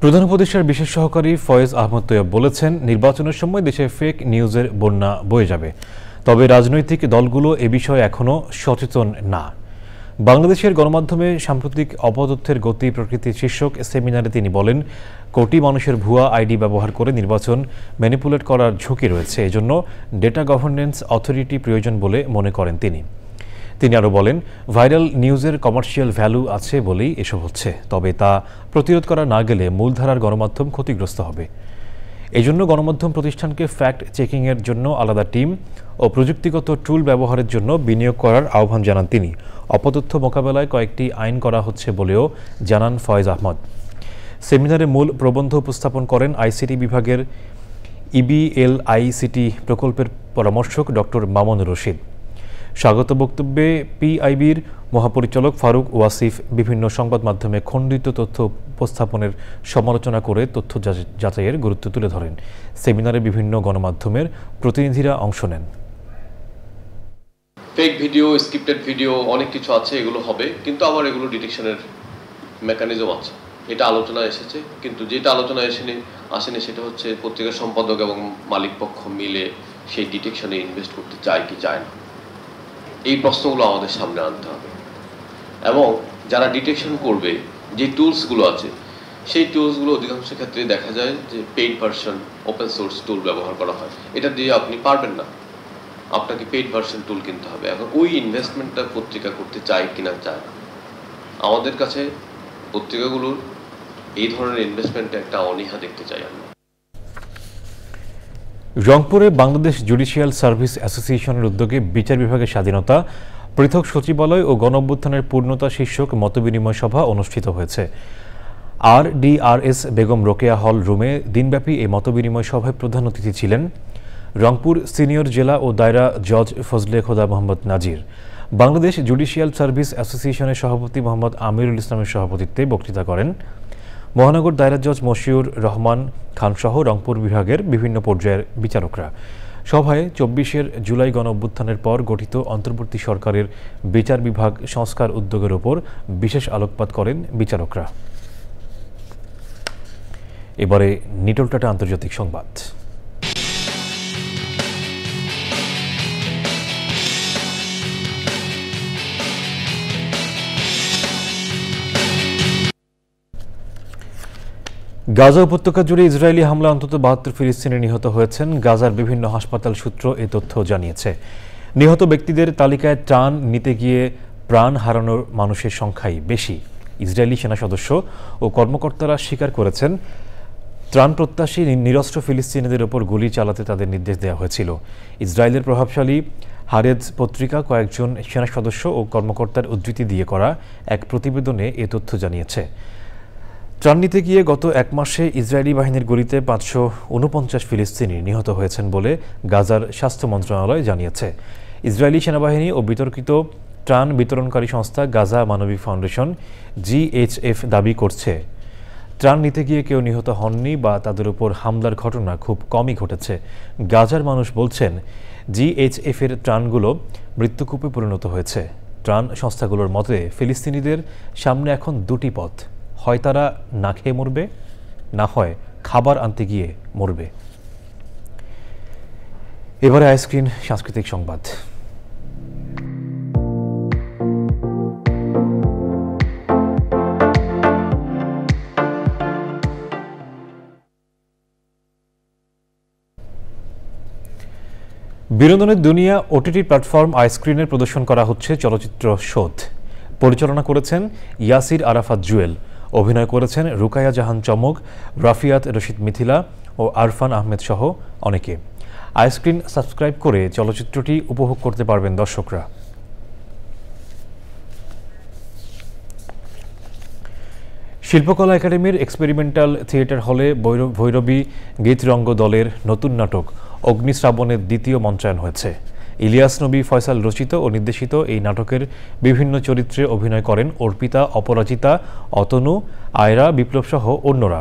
প্রধান উপদেষ্টার বিশেষ সহকারী ফয়েজ আহমদ তৈয়ব বলেছেন, নির্বাচনের সময় দেশে ফেক নিউজের বন্যা বয়ে যাবে, তবে রাজনৈতিক দলগুলো এ বিষয়ে এখনও সচেতন না। বাংলাদেশের গণমাধ্যমে সাম্প্রতিক অপতথ্যের গতি প্রকৃতি শীর্ষক সেমিনারে তিনি বলেন, কোটি মানুষের ভুয়া আইডি ব্যবহার করে নির্বাচন ম্যানিপুলেট করার ঝুঁকি রয়েছে, এজন্য ডেটা গভর্নেন্স অথরিটি প্রয়োজন বলে মনে করেন তিনি। তিনি আরও বলেন, ভাইরাল নিউজের কমার্শিয়াল ভ্যালু আছে বলেই এসব হচ্ছে, তবে তা প্রতিরোধ করা না গেলে মূলধারার গণমাধ্যম ক্ষতিগ্রস্ত হবে। এজন্য গণমাধ্যম প্রতিষ্ঠানকে ফ্যাক্ট চেকিংয়ের জন্য আলাদা টিম ও প্রযুক্তিগত টুল ব্যবহারের জন্য বিনিয়োগ করার আহ্বান জানান তিনি। অপতথ্য মোকাবেলায় কয়েকটি আইন করা হচ্ছে বলেও জানান ফয়েজ আহমদ। সেমিনারে মূল প্রবন্ধ উপস্থাপন করেন আইসিটি বিভাগের ইবিএলআইসিটি প্রকল্পের পরামর্শক ডক্টর মামুনুর রশিদ। স্বাগত বক্তব্যে পিআইবির মহাপরিচালক ফারুক ওয়াসিফ বিভিন্ন সংবাদ মাধ্যমে খণ্ডিত তথ্য উপস্থাপনের সমালোচনা করে তথ্য যাচাইয়ের গুরুত্ব তুলে ধরেন। সেমিনারে বিভিন্ন গণমাধ্যমের প্রতিনিধিরা অংশ নেন। ফেক ভিডিও, স্ক্রিপ্টেড ভিডিও অনেক কিছু আছে, এগুলো হবে, কিন্তু আবার এগুলো ডিটেকশনের মেকানিজম আছে। এটা আলোচনায় এসেছে, কিন্তু যেটা আলোচনায় আসেনি সেটা হচ্ছে পত্রিকার সম্পাদক এবং মালিক পক্ষ মিলে সেই ডিটেকশনে ইনভেস্ট করতে চায় কি চায় না। এই প্রশ্নগুলো আমাদের সামনে আনতে হবে, এবং যারা ডিটেকশন করবে যে টুলসগুলো আছে সেই টুলসগুলো অধিকাংশ ক্ষেত্রে দেখা যায় যে পেইড ভার্সন ওপেন সোর্স টুল ব্যবহার করা হয়। এটা দিয়ে আপনি পারবেন না, আপনাকে পেইড ভার্সন টুল কিনতে হবে। এখন ওই ইনভেস্টমেন্টটা পত্রিকা করতে চায় কিনা চায় না। আমাদের কাছে পত্রিকাগুলোর এই ধরনের ইনভেস্টমেন্টে একটা অনীহা দেখতে চাই আমরা। রংপুরে বাংলাদেশ জুডিশিয়াল সার্ভিস অ্যাসোসিয়েশনের উদ্যোগে বিচার বিভাগের স্বাধীনতা, পৃথক সচিবালয় ও গণঅভ্যুত্থানের পূর্ণতা শীর্ষক মতবিনিময় সভা অনুষ্ঠিত হয়েছে। RDRS বেগম রোকেয়া হল রুমে দিনব্যাপী এই মতবিনিময় সভায় প্রধান অতিথি ছিলেন রংপুর সিনিয়র জেলা ও দায়রা জজ ফজলে খোদা মোহাম্মদ নাজির। বাংলাদেশ জুডিশিয়াল সার্ভিস অ্যাসোসিয়েশনের সভাপতি মোহাম্মদ আমিরুল ইসলামের সভাপতিত্বে বক্তৃতা করেন মহানগর দায়রা জজ মশিউর রহমান খানসহ রংপুর বিভাগের বিভিন্ন পর্যায়ের বিচারকরা। সভায় 24 জুলাই গণঅভ্যুত্থানের পর গঠিত অন্তর্বর্তী সরকারের বিচার বিভাগ সংস্কার উদ্যোগের ওপর বিশেষ আলোকপাত করেন বিচারকরা। এবারে নিটলটাটা আন্তর্জাতিক সংবাদ। গাজা উপত্যকা জুড়ে ইসরায়েলি হামলা অন্তত 72 ফিলিস্তিনি নিহত হয়েছেন। গাজার বিভিন্ন হাসপাতাল সূত্র এ তথ্য জানিয়েছে। নিহত ব্যক্তিদের তালিকায় ত্রাণ নিতে গিয়ে প্রাণ হারানোর মানুষের সংখ্যাই বেশি। ইসরায়েলি সেনা সদস্য ও কর্মকর্তারা স্বীকার করেছেন, ত্রাণ প্রত্যাশী নিরস্ত্র ফিলিস্তিনিদের ওপর গুলি চালাতে তাদের নির্দেশ দেওয়া হয়েছিল। ইসরায়েলের প্রভাবশালী হারেজ পত্রিকা কয়েকজন সেনা সদস্য ও কর্মকর্তার উদ্ধৃতি দিয়ে করা এক প্রতিবেদনে এ তথ্য জানিয়েছে। ত্রাণ নিতে গিয়ে গত এক মাসে ইসরায়েলি বাহিনীর গুলিতে 549 ফিলিস্তিনি নিহত হয়েছেন বলে গাজার স্বাস্থ্য মন্ত্রণালয় জানিয়েছে। ইসরায়েলি সেনাবাহিনী ও বিতর্কিত ত্রাণ বিতরণকারী সংস্থা গাজা মানবিক ফাউন্ডেশন GHF দাবি করছে, ত্রাণ নিতে গিয়ে কেউ নিহত হননি বা তাদের উপর হামলার ঘটনা খুব কমই ঘটেছে। গাজার মানুষ বলছেন, GHF এর ত্রাণগুলো মৃত্যুকূপে পরিণত হয়েছে। ত্রাণ সংস্থাগুলোর মতে ফিলিস্তিনিদের সামনে এখন দুটি পথ, হয় তারা না খেয়ে মরবে, না হয় খাবার আনতে গিয়ে মরবে। এবারে আইস্ক্রিন সাংস্কৃতিক সংবাদ। বিনোদনের দুনিয়া ওটিটি প্ল্যাটফর্ম আইস্ক্রিনের প্রদর্শন করা হচ্ছে চলচ্চিত্র শোধ। পরিচালনা করেছেন ইয়াসির আরাফাত জুয়েল, অভিনয় করেছেন রুকায়া জাহান চমক, রাফিয়াত রশিদ মিথিলা ও আরফান আহমেদ সহ অনেকে। আইস্ক্রিন সাবস্ক্রাইব করে চলচ্চিত্রটি উপভোগ করতে পারবেন দর্শকরা। শিল্পকলা একাডেমির এক্সপেরিমেন্টাল থিয়েটার হলে ভৈরবী গীতরঙ্গ দলের নতুন নাটক অগ্নিশ্রাবণের দ্বিতীয় মঞ্চায়ন হয়েছে। ইলিয়াস নবী ফয়সাল রচিত ও নির্দেশিত এই নাটকের বিভিন্ন চরিত্রে অভিনয় করেন অর্পিতা, অপরাজিতা, অতনু, আয়রা, বিপ্লব সহ অন্যরা।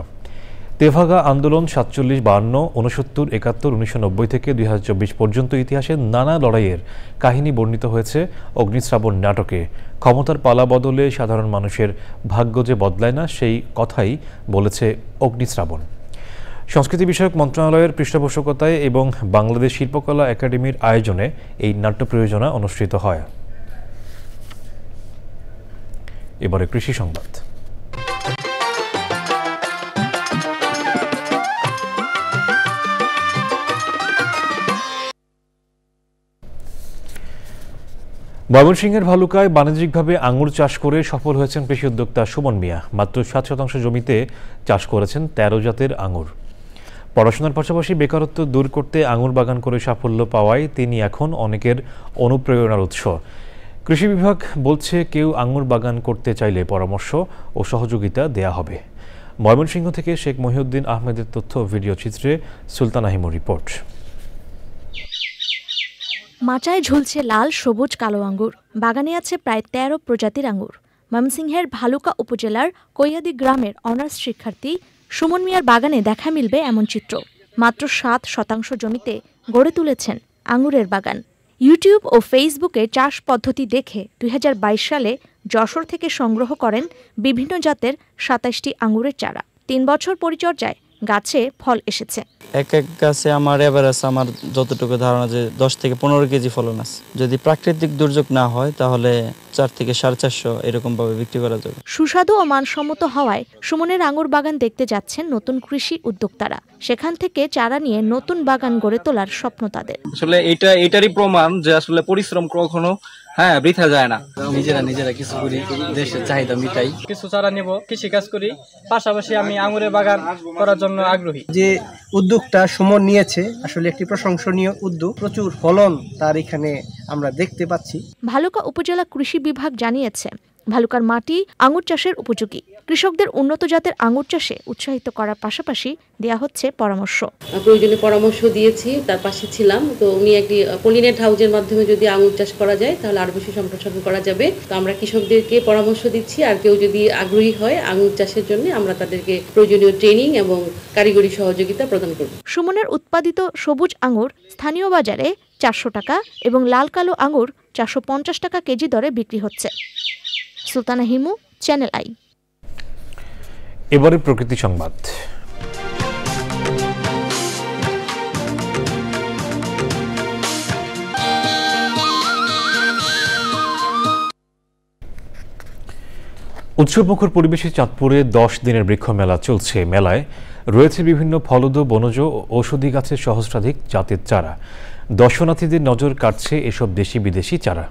তেভাগা আন্দোলন 47, 52, 69, 71, 1990 থেকে 2024 পর্যন্ত ইতিহাসের নানা লড়াইয়ের কাহিনী বর্ণিত হয়েছে অগ্নিশ্রাবণ নাটকে। ক্ষমতার পালা বদলে সাধারণ মানুষের ভাগ্য যে বদলায় না, সেই কথাই বলেছে অগ্নিশ্রাবণ। সংস্কৃতি বিষয়ক মন্ত্রণালয়ের পৃষ্ঠপোষকতায় এবং বাংলাদেশ শিল্পকলা একাডেমির আয়োজনে এই নাট্য প্রযোজনা অনুষ্ঠিত হয়। এবারে কৃষি সংবাদ। ময়মনসিংহের ভালুকায় বাণিজ্যিকভাবে আঙুর চাষ করে সফল হয়েছেন কৃষি উদ্যোক্তা সুমন মিয়া। মাত্র 7% জমিতে চাষ করেছেন 13 জাতের আঙুর। পড়াশোনার পাশাপাশি বেকারত্ব দূর করতে আঙুর বাগান করে সাফল্য পাওয়ায় তিনি এখন অনেকের অনুপ্রেরণার উৎস। কৃষি বিভাগ বলছে, কেউ আঙুর বাগান করতে চাইলে পরামর্শ ও সহযোগিতা দেয়া হবে। ময়মনসিংহ থেকে শেখ মহিউদ্দিন আহমেদের তথ্য ভিডিও চিত্রে সুলতানা হিমুর রিপোর্ট। মাচায় ঝুলছে লাল, সবুজ, কালো আঙ্গুর। বাগানে আছে প্রায় 13 প্রজাতির আঙ্গুর। ময়মনসিংহের ভালুকা উপজেলার কৈয়াদি গ্রামের অনার্স শিক্ষার্থী সুমন মিয়ার বাগানে দেখা মিলবে এমন চিত্র। মাত্র 7% জমিতে গড়ে তুলেছেন আঙ্গুরের বাগান। ইউটিউব ও ফেসবুকে চাষ পদ্ধতি দেখে 2022 সালে যশোর থেকে সংগ্রহ করেন বিভিন্ন জাতের 27টি আঙ্গুরের চারা। 3 বছর পরিচর্যায় গাছে ফল এসেছে। এক গাছে আমার এভারেজ আমার যতটুকু ধারণা যে 10 থেকে 15 কেজি ফলন আছে। যদি প্রাকৃতিক দুর্যোগ না হয় তাহলে 4 থেকে 450 এরকম ভাবে বিক্রি করা যাবে। সুস্বাদু ও মানসম্মত হওয়ায় সুমনের আঙুর বাগান দেখতে যাচ্ছেন নতুন কৃষি উদ্যোক্তারা। সেখান থেকে চারা নিয়ে নতুন বাগান গড়ে তোলার স্বপ্ন তাদের। আসলে এটারই প্রমাণ যে আসলে পরিশ্রম কখনো বৃথা যায় না। নিজেরা কিছু করি, দেশের চাহিদা মিটাই। কিছু চারা নেব, কৃষি কাজ করি, পাশাপাশি আমি আঙুরের বাগান করার জন্য আগ্রহী। যে উদ্যোগটা সুমন নিয়েছে আসলে একটি প্রশংসনীয় উদ্যোগ। প্রচুর ফলন তার এখানে আমরা দেখতে পাচ্ছি। ভালুকা উপজেলা কৃষি বিভাগ জানিয়েছে, ভালুকার মাটি আঙুর চাষের উপযোগী। কৃষকদের উন্নত জাতের আঙুর চাষে উৎসাহিত করার পাশাপাশি দেয়া হচ্ছে পরামর্শ। প্রয়োজনীয় পরামর্শ দিয়েছি, তার পাশে ছিলাম। তো উনি একটি পলিনেট হাউজের মাধ্যমে যদি আঙুর চাষ করা যায় তাহলে আরো বেশি সম্প্রসারণ করা যাবে। তো আমরা কৃষকদেরকে পরামর্শ দিচ্ছি, আর কেউ যদি আগ্রহী হয় আঙুর চাষের জন্য আমরা তাদেরকে প্রয়োজনীয় ট্রেনিং এবং কারিগরি সহযোগিতা প্রদান করব। সুমনের উৎপাদিত সবুজ আঙুর স্থানীয় বাজারে 400 টাকা এবং লাল কালো আঙুর 450 টাকা কেজি দরে বিক্রি হচ্ছে। Sultana Himu, channel I. এবারে প্রকৃতি সংবাদ। উৎসবমুখর পরিবেশে চাঁদপুরে 10 দিনের বৃক্ষ মেলা চলছে। মেলায় রয়েছে বিভিন্ন ফলদ, বনজ ও ঔষধি গাছের সহস্রাধিক জাতের চারা। দর্শনার্থীদের নজর কাটছে এসব দেশি বিদেশি চারা।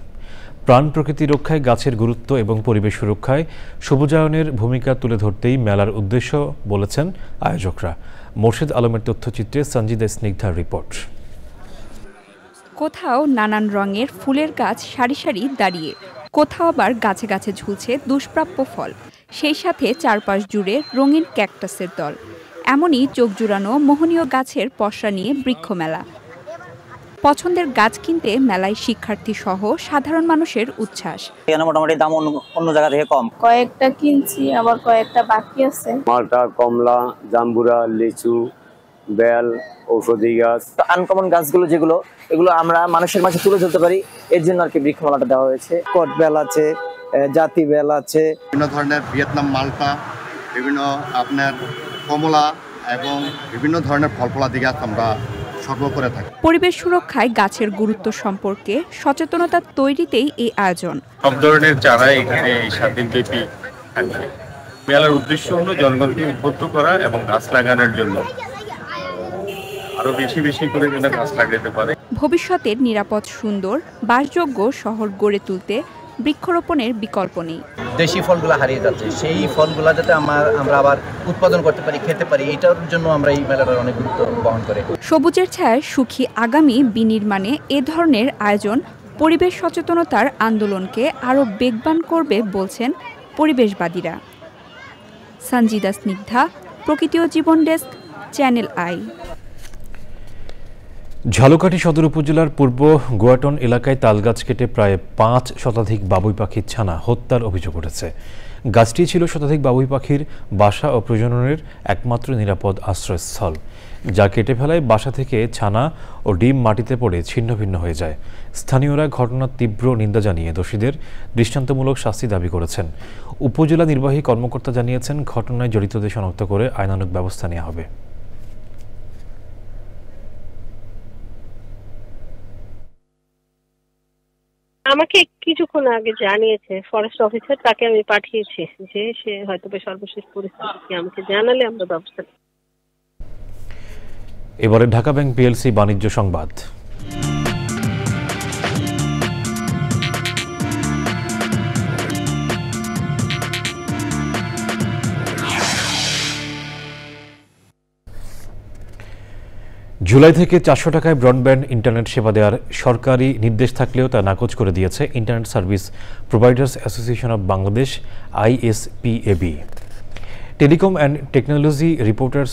প্রাণ প্রকৃতি রক্ষায় গাছের গুরুত্ব এবং পরিবেশ সুরক্ষায় সবুজায়নের ভূমিকা তুলে ধরতেই মেলার উদ্দেশ্য বলেছেন আয়োজকরা। মোর্শেদ আলমের তথ্যচিত্রে সঞ্জিদা স্নিগ্ধার রিপোর্ট। কোথাও নানান রঙের ফুলের গাছ সারি সারি দাঁড়িয়ে, কোথাও আবার গাছে গাছে ঝুলছে দুষ্প্রাপ্য ফল, সেই সাথে চারপাশ জুড়ে রঙিন ক্যাকটাসের দল। এমনই চোখ জুড়ানো মোহনীয় গাছের পসরা নিয়ে বৃক্ষ মেলা। পছন্দের গাছ কিনতে মেলায় শিক্ষার্থী সহ সাধারণ মানুষের উচ্ছ্বাস। এখানে মোটামুটি দাম অন্য জায়গা থেকে কম। কয়েকটা কিনছি, আবার কয়েকটা বাকি আছে। মালটা, কমলা, জাম্বুরা, লিচু, বেল, ঔষধি গাছ, আনকমন গাছগুলো যেগুলো এগুলো আমরা মানুষের মাঝে তুলে ধরতে পারি, এর জন্য আর কি বৃক্ষ মেলাটা দেওয়া হয়েছে। কট বেল আছে, জাতি বেল আছে, বিভিন্ন ধরনের ভিয়েতনাম মালটা, বিভিন্ন আপনার কমলা এবং বিভিন্ন ধরনের ফলফলাদি গাছ আমরা সংগ্রহ করে থাকি। পরিবেশ সুরক্ষায় গাছের গুরুত্ব সম্পর্কে সচেতনতা তৈরিতেই এই আয়োজন। সব ধরনের চারা এখানে 7 দিন ব্যাপী থাকবে। মেলার উদ্দেশ্য হলো জনগণকে উদ্বুদ্ধ করা এবং গাছ লাগানোর জন্য, আরো বেশি বেশি করে যেন গাছ লাগাতে পারে। ভবিষ্যতের নিরাপদ সুন্দর বাসযোগ্য শহর গড়ে তুলতে বৃক্ষরোপণের বিকল্প নেই। দেশি ফলগুলো হারিয়ে যাচ্ছে, সেই ফলগুলো যাতে আমরা আবার উৎপাদন করতে পারি, খেতে পারি, এটার জন্য আমরা এই মেলাটার অনেক গুরুত্ব বহন করে। সবুজের ছায়ায় সুখী আগামী বিনির্মাণে এ ধরনের আয়োজন পরিবেশ সচেতনতার আন্দোলনকে আরও বেগবান করবে বলছেন পরিবেশবাদীরা। সঞ্জিদা স্নিগ্ধা, প্রকৃতি ও জীবন ডেস্ক, চ্যানেল আই। ঝালকাঠি সদর উপজেলার পূর্ব গোয়াটন এলাকায় তালগাছ কেটে প্রায় 5 শতাধিক বাবুই পাখির ছানা হত্যার অভিযোগ উঠেছে। গাছটি ছিল শতাধিক বাবুই পাখির বাসা ও প্রজননের একমাত্র নিরাপদ আশ্রয়স্থল, যা কেটে ফেলায় বাসা থেকে ছানা ও ডিম মাটিতে পড়ে ছিন্নভিন্ন হয়ে যায়। স্থানীয়রা ঘটনার তীব্র নিন্দা জানিয়ে দোষীদের দৃষ্টান্তমূলক শাস্তি দাবি করেছেন। উপজেলা নির্বাহী কর্মকর্তা জানিয়েছেন, ঘটনায় জড়িতদের শনাক্ত করে আইনানুগ ব্যবস্থা নেওয়া হবে। আমাকে কিছুক্ষণ আগে জানিয়েছে ফরেস্ট অফিসার, তাকে আমি পাঠিয়েছি, যে সে হয়তো সর্বশেষ পরিস্থিতি আমাকে জানালে আমরা ব্যবস্থা নেব। এবারে ঢাকা ব্যাংক পিএলসি বাণিজ্য সংবাদ। জুলাই থেকে 400 টাকায় ব্রডব্যান্ড ইন্টারনেট সেবা দেওয়ার সরকারি নির্দেশ থাকলেও তা নাকচ করে দিয়েছে internet service providers association of Bangladesh ISPAB। Telecom and technology reporters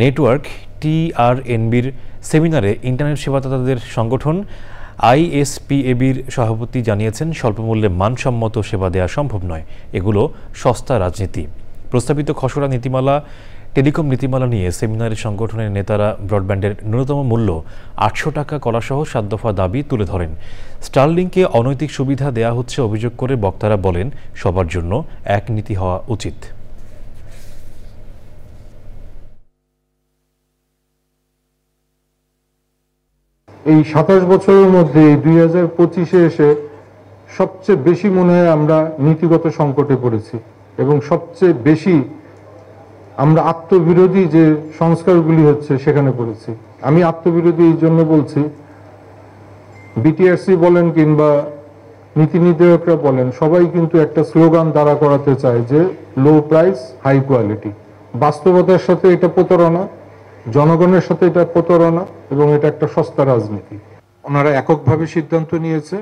network TRNBর সেমিনারে ইন্টারনেট সেবাদাতাদের সংগঠন ISPABর সভাপতি জানিয়েছেন, স্বল্পমূল্যে মানসম্মত সেবা দেওয়া সম্ভব নয়, এগুলো সস্তা রাজনীতি। প্রস্তাবিত খসড়া নীতিমালা টেলিকম নীতিমালা নিয়ে সেমিনারে সংগঠনের নেতারা ব্রডব্যান্ডের ন্যূনতম মূল্য 800 টাকা করাসহ 7 দফা দাবি তুলে ধরেন। স্টারলিংকে অনৈতিক সুবিধা দেয়া হচ্ছে অভিযোগ করে বক্তারা বলেন, সবার জন্য এক নীতি হওয়া উচিত। এই 27 বছরের মধ্যে 2025-এ এসে সবচেয়ে বেশি মনে হয় আমরা নীতিগত সংকটে পড়েছি এবং সবচেয়ে বেশি আমরা আত্মবিরোধী যে সংস্কারগুলি হচ্ছে সেখানে পড়েছি। আমি আত্মবিরোধী এই জন্য বলছি, বিটিআরসি বলেন কিংবা নীতি নির্ধারকরা বলেন, সবাই কিন্তু একটা স্লোগান দাঁড়া করাতে চায় যে লো প্রাইস হাই কোয়ালিটি। বাস্তবতার সাথে এটা প্রতারণা, জনগণের সাথে এটা প্রতারণা এবং এটা একটা সস্তা রাজনীতি। ওনারা এককভাবে সিদ্ধান্ত নিয়েছে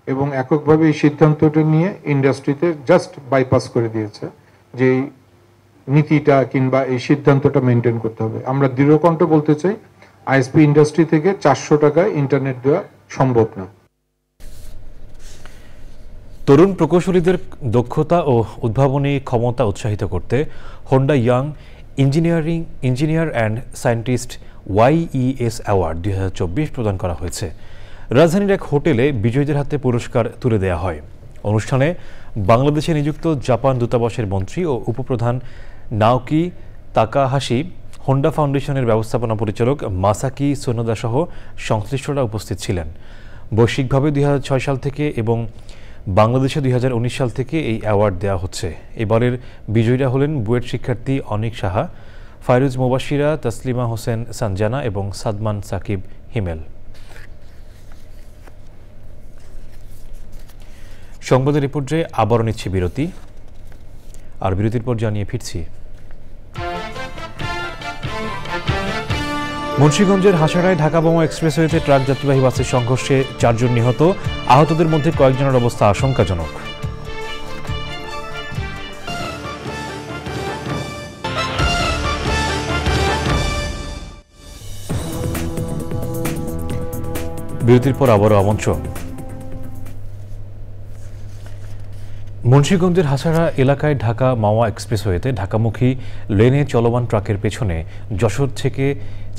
এবং এককভাবে এই সিদ্ধান্তটা নিয়ে ইন্ডাস্ট্রিতে জাস্ট বাইপাস করে দিয়েছে যে নীতিটা কিংবা এই সিদ্ধান্তটা মেনটেন করতে হবে। আমরা দৃঢ়কণ্ঠে বলতে চাই, আইএসপি ইন্ডাস্ট্রি থেকে 400 টাকায় ইন্টারনেট দেওয়া সম্ভব না। তরুণ প্রকৌশলীদের দক্ষতা ও উদ্ভাবনী ক্ষমতা উৎসাহিত করতে Honda young engineer and scientist YES award 2024 প্রদান করা হয়েছে। রাজধানীর এক হোটেলে বিজয়ীদের হাতে পুরস্কার তুলে দেওয়া হয়। অনুষ্ঠানে বাংলাদেশে নিযুক্ত জাপান দূতাবাসের মন্ত্রী ও উপপ্রধান নাওকি তাকাহাশি, হোন্ডা ফাউন্ডেশনের ব্যবস্থাপনা পরিচালক মাসাকি সোনোদা সহ সংশ্লিষ্টরা উপস্থিত ছিলেন। বৈশ্বিকভাবে 2006 সাল থেকে এবং বাংলাদেশে 2019 সাল থেকে এই অ্যাওয়ার্ড দেওয়া হচ্ছে। এবারের বিজয়ীরা হলেন বুয়েট শিক্ষার্থী অনিক সাহা, ফাইরুজ মুবাশিরা, তসলিমা হোসেন সানজানা এবং সাদমান সাকিব হিমেল। সংবাদের রিপোর্টে আবারও নিচ্ছে বিরতি, আর বিরতির পর জানিয়ে ফিরছি। মুন্সিগঞ্জের হাসাড়ায় ঢাকা বোমা এক্সপ্রেসওয়েতে ট্রাক যাত্রীবাহী বাসের সংঘর্ষে 4 জন নিহত, আহতদের মধ্যে কয়েকজনের অবস্থা আশঙ্কাজনক। বিরতির পর আবারও আমন্ত্রণ। মুন্সিগঞ্জের হাসাড়া এলাকায় ঢাকা মাওয়া এক্সপ্রেসওয়েতে ঢাকামুখী লেনে চলমান ট্রাকের পেছনে যশোর থেকে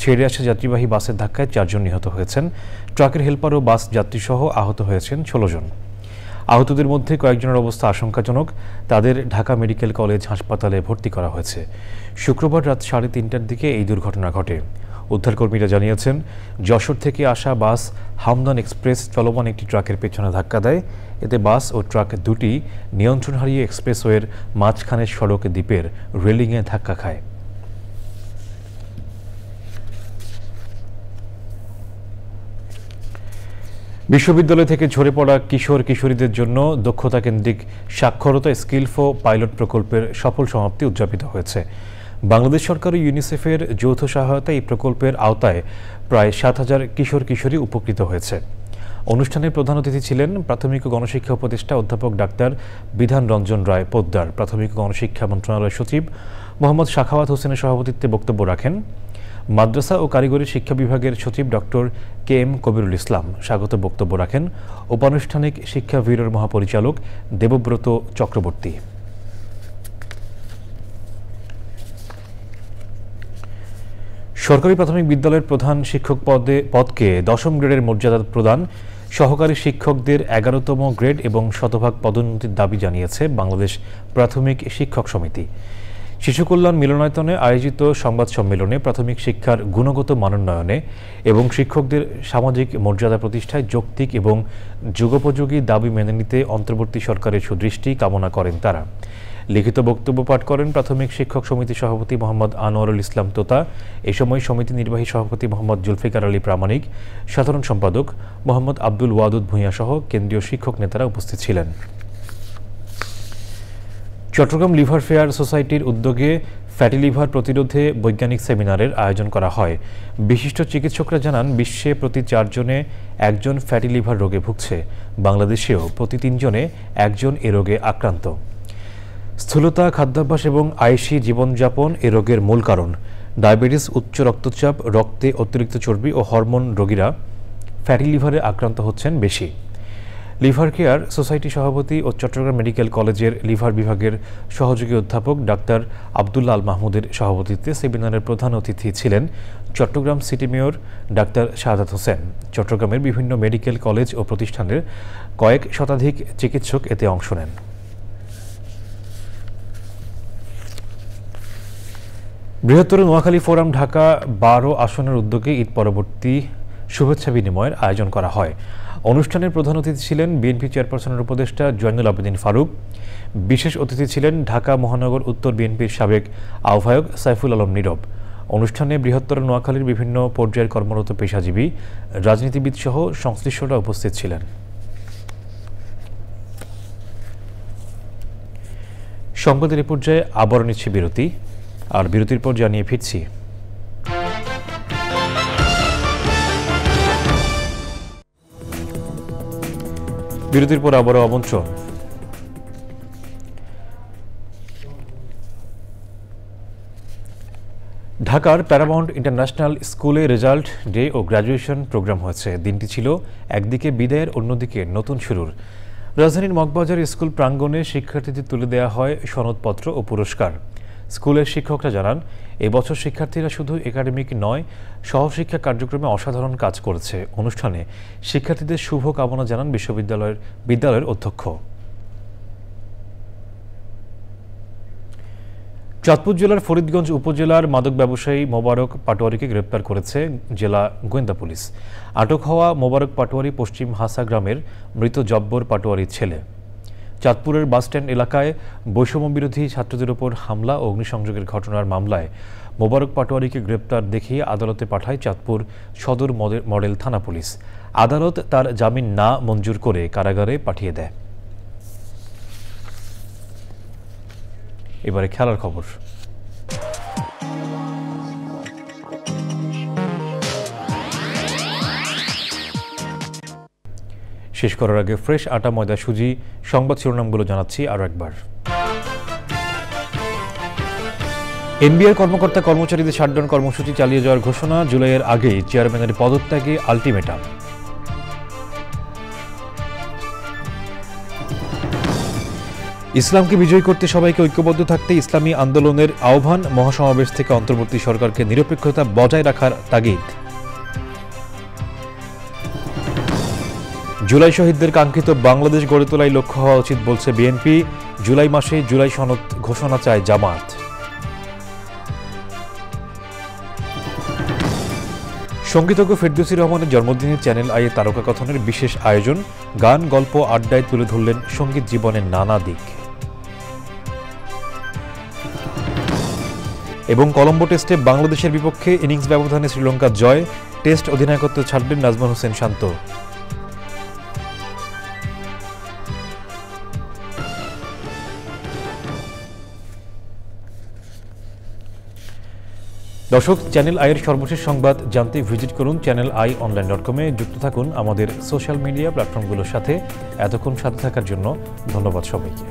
ছেড়ে আসা যাত্রীবাহী বাসের ধাক্কায় 4 জন নিহত হয়েছেন। ট্রাকের হেলপার ও বাস যাত্রীসহ আহত হয়েছেন 16 জন। আহতদের মধ্যে কয়েকজনের অবস্থা আশঙ্কাজনক, তাদের ঢাকা মেডিকেল কলেজ হাসপাতালে ভর্তি করা হয়েছে। শুক্রবার রাত 3:30টার দিকে এই দুর্ঘটনা ঘটে। উদ্ধারকর্মীরা জানিয়েছেন, যশোর থেকে আসা বাস হামদান এক্সপ্রেস চলমান একটি ট্রাকের পেছনে ধাক্কা দেয়। এতে বাস ও ট্রাক দুটি নিয়ন্ত্রণ হারিয়ে এক্সপ্রেসওয়ের মাঝখানের সড়ক দ্বীপের রেলিংয়ে ধাক্কা খায়। বিশ্ববিদ্যালয় থেকে ঝরে পড়া কিশোর কিশোরীদের জন্য দক্ষতা কেন্দ্রিক সাক্ষরতা স্কিলফো পাইলট প্রকল্পের সফল সমাপ্তি উদযাপিত হয়েছে। বাংলাদেশ সরকার ও ইউনিসেফের যৌথ সহায়তায় এই প্রকল্পের আওতায় প্রায় ৭,০০০ কিশোর কিশোরী উপকৃত হয়েছে। অনুষ্ঠানে প্রধান অতিথি ছিলেন প্রাথমিক ও গণশিক্ষা উপদেষ্টা অধ্যাপক ডাক্তার বিধান রঞ্জন রায় পোদ্দার। প্রাথমিক ও গণশিক্ষা মন্ত্রণালয়ের সচিব মোহাম্মদ সাখাওয়াত হোসেনের সভাপতিত্বে বক্তব্য রাখেন মাদ্রাসা ও কারিগরি শিক্ষা বিভাগের সচিব ডক্টর KM কবিরুল ইসলাম। স্বাগত বক্তব্য রাখেন উপানুষ্ঠানিক শিক্ষা ব্যুরোর মহাপরিচালক দেবব্রত চক্রবর্তী। সরকারি প্রাথমিক বিদ্যালয়ের প্রধান শিক্ষক পদকে ১০ম গ্রেডের মর্যাদা প্রদান, সহকারী শিক্ষকদের ১১তম গ্রেড এবং শতভাগ পদোন্নতির দাবি জানিয়েছে বাংলাদেশ প্রাথমিক শিক্ষক সমিতি। শিশু কল্যাণ মিলনায়তনে আয়োজিত সংবাদ সম্মেলনে প্রাথমিক শিক্ষার গুণগত মানোন্নয়নে এবং শিক্ষকদের সামাজিক মর্যাদা প্রতিষ্ঠায় যৌক্তিক এবং যুগোপযোগী দাবি মেনে নিতে অন্তর্বর্তী সরকারের সুদৃষ্টি কামনা করেন তারা। লিখিত বক্তব্য পাঠ করেন প্রাথমিক শিক্ষক সমিতি সভাপতি মোহাম্মদ আনোয়ারুল ইসলাম তোতা। এ সময় সমিতি নির্বাহী সভাপতি মোহাম্মদ জুলফিকার আলী প্রামাণিক, সাধারণ সম্পাদক মোহাম্মদ আব্দুল ওয়াদুদ ভূঁইয়া সহ কেন্দ্রীয় শিক্ষক নেতারা উপস্থিত ছিলেন। চট্টগ্রাম লিভার ফেয়ার সোসাইটির উদ্যোগে ফ্যাটি লিভার প্রতিরোধে বৈজ্ঞানিক সেমিনারের আয়োজন করা হয়। বিশিষ্ট চিকিৎসকরা জানান বিশ্বে প্রতি 4 জনে 1 জন ফ্যাটি লিভার রোগে ভুগছে। বাংলাদেশেও প্রতি 3 জনে 1 জন এ রোগে আক্রান্ত। স্থূলতা, খাদ্যাভ্যাস এবং আয়েশি জীবনযাপন এ রোগের মূল কারণ। ডায়াবেটিস, উচ্চ রক্তচাপ, রক্তে অতিরিক্ত চর্বি ও হরমোন রোগীরা ফ্যাটি লিভারে আক্রান্ত হচ্ছেন বেশি। লিভার কেয়ার সোসাইটি সভাপতি ও চট্টগ্রাম মেডিকেল কলেজের লিভার বিভাগের সহযোগী অধ্যাপক ডাক্তার আব্দুল্লাহ আল মাহমুদের সভাপতিত্বে সেমিনারের প্রধান অতিথি ছিলেন Chittagong city mayor doctor Shahadat Hossain. চট্টগ্রামের বিভিন্ন মেডিকেল কলেজ ও প্রতিষ্ঠানের কয়েক শতাধিক চিকিৎসক এতে অংশ নেন। বৃহত্তর নোয়াখালী ফোরাম ঢাকা 12 আসনের উদ্যোগে ঈদ পরবর্তী শুভেচ্ছা বিনিময়ের আয়োজন করা হয়। অনুষ্ঠানের প্রধান অতিথি ছিলেন বিএনপি চেয়ারপারসনের উপদেষ্টা জয়নুল আবেদিন ফারুক। বিশেষ অতিথি ছিলেন ঢাকা মহানগর উত্তর বিএনপির সাবেক আহ্বায়ক সাইফুল আলম নীরব। অনুষ্ঠানে বৃহত্তর নোয়াখালীর বিভিন্ন পর্যায়ের কর্মরত পেশাজীবী, রাজনীতিবিদ সহ সংশ্লিষ্টরা উপস্থিত ছিলেন। সংবাদের এ পর্যায়ে আবারও নিচ্ছে বিরতি, আর বিরতির পর জানিয়ে ফিরছি। বিরতির পর আবারও আমন্ত্রণ। ঢাকার প্যারামাউন্ট ইন্টারন্যাশনাল স্কুলে রেজাল্ট ডে ও গ্র্যাজুয়েশন প্রোগ্রাম হয়েছে। দিনটি ছিল একদিকে বিদায়ের, অন্যদিকে নতুন শুরুর। রাজধানীর মগবাজার স্কুল প্রাঙ্গণে শিক্ষার্থীদের তুলে দেওয়া হয় সনদপত্র ও পুরস্কার। স্কুলের শিক্ষকরা জানান, এবছর শিক্ষার্থীরা শুধু একাডেমিক নয়, সহশিক্ষা কার্যক্রমে অসাধারণ কাজ করেছে। অনুষ্ঠানে শিক্ষার্থীদের শুভ কামনা জানান বিদ্যালয়ের অধ্যক্ষ। চাঁদপুর জেলার ফরিদগঞ্জ উপজেলার মাদক ব্যবসায়ী মোবারক পাটোয়ারিকে গ্রেপ্তার করেছে জেলা গোয়েন্দা পুলিশ। আটক হওয়া মোবারক পাটোয়ারি পশ্চিম হাসা গ্রামের মৃত জব্বর পাটোয়ারির ছেলে। চাঁদপুরের বাসস্ট্যান্ড এলাকায় বৈষম্য বিরোধী ছাত্রদের উপর হামলা ও অগ্নিসংযোগের ঘটনার মামলায় মোবারক পাটোয়ারিকে গ্রেপ্তার দেখিয়ে আদালতে পাঠায় চাঁদপুর সদর মডেল থানা পুলিশ। আদালত তার জামিন না মঞ্জুর করে কারাগারে পাঠিয়ে দেয়। এবারে খেলার খবর। শেষ করার আগে ফ্রেশ আটা, ময়দা, সুজি সংবাদ শিরোনামগুলো জানাচ্ছি আরও একবার। এনবিআর কর্মকর্তা কর্মচারীদের শাটডাউন কর্মসূচি চালিয়ে যাওয়ার ঘোষণা। জুলাইয়ের আগেই চেয়ারম্যানের পদত্যাগে আলটিমেটাম। ইসলামকে বিজয়ী করতে সবাইকে ঐক্যবদ্ধ থাকতে ইসলামী আন্দোলনের আহ্বান। মহাসমাবেশ থেকে অন্তর্বর্তী সরকারকে নিরপেক্ষতা বজায় রাখার তাগিদ। জুলাই শহীদদের কাঙ্ক্ষিত বাংলাদেশ গড়ে তোলাই লক্ষ্য হওয়া উচিত বলছে বিএনপি। জুলাই মাসে জুলাই সনদ ঘোষণা চায় জামাত। সঙ্গীতজ্ঞ ফেরদৌসী রহমানের জন্মদিনে চ্যানেল আইয়ে তারকা কথনের বিশেষ আয়োজন। গান, গল্প, আড্ডায় তুলে ধরলেন সঙ্গীত জীবনের নানা দিক। এবং কলম্বো টেস্টে বাংলাদেশের বিপক্ষে ইনিংস ব্যবধানে শ্রীলঙ্কার জয়। টেস্ট অধিনায়কত্ব ছাড়বেন নাজমুল হোসেন শান্ত। দর্শক, চ্যানেল আইয়ের সর্বশেষ সংবাদ জানতে ভিজিট করুন channelionline.com-এ। যুক্ত থাকুন আমাদের সোশ্যাল মিডিয়া প্ল্যাটফর্মগুলোর সাথে। এতক্ষণ সাথে থাকার জন্য ধন্যবাদ সবাইকে।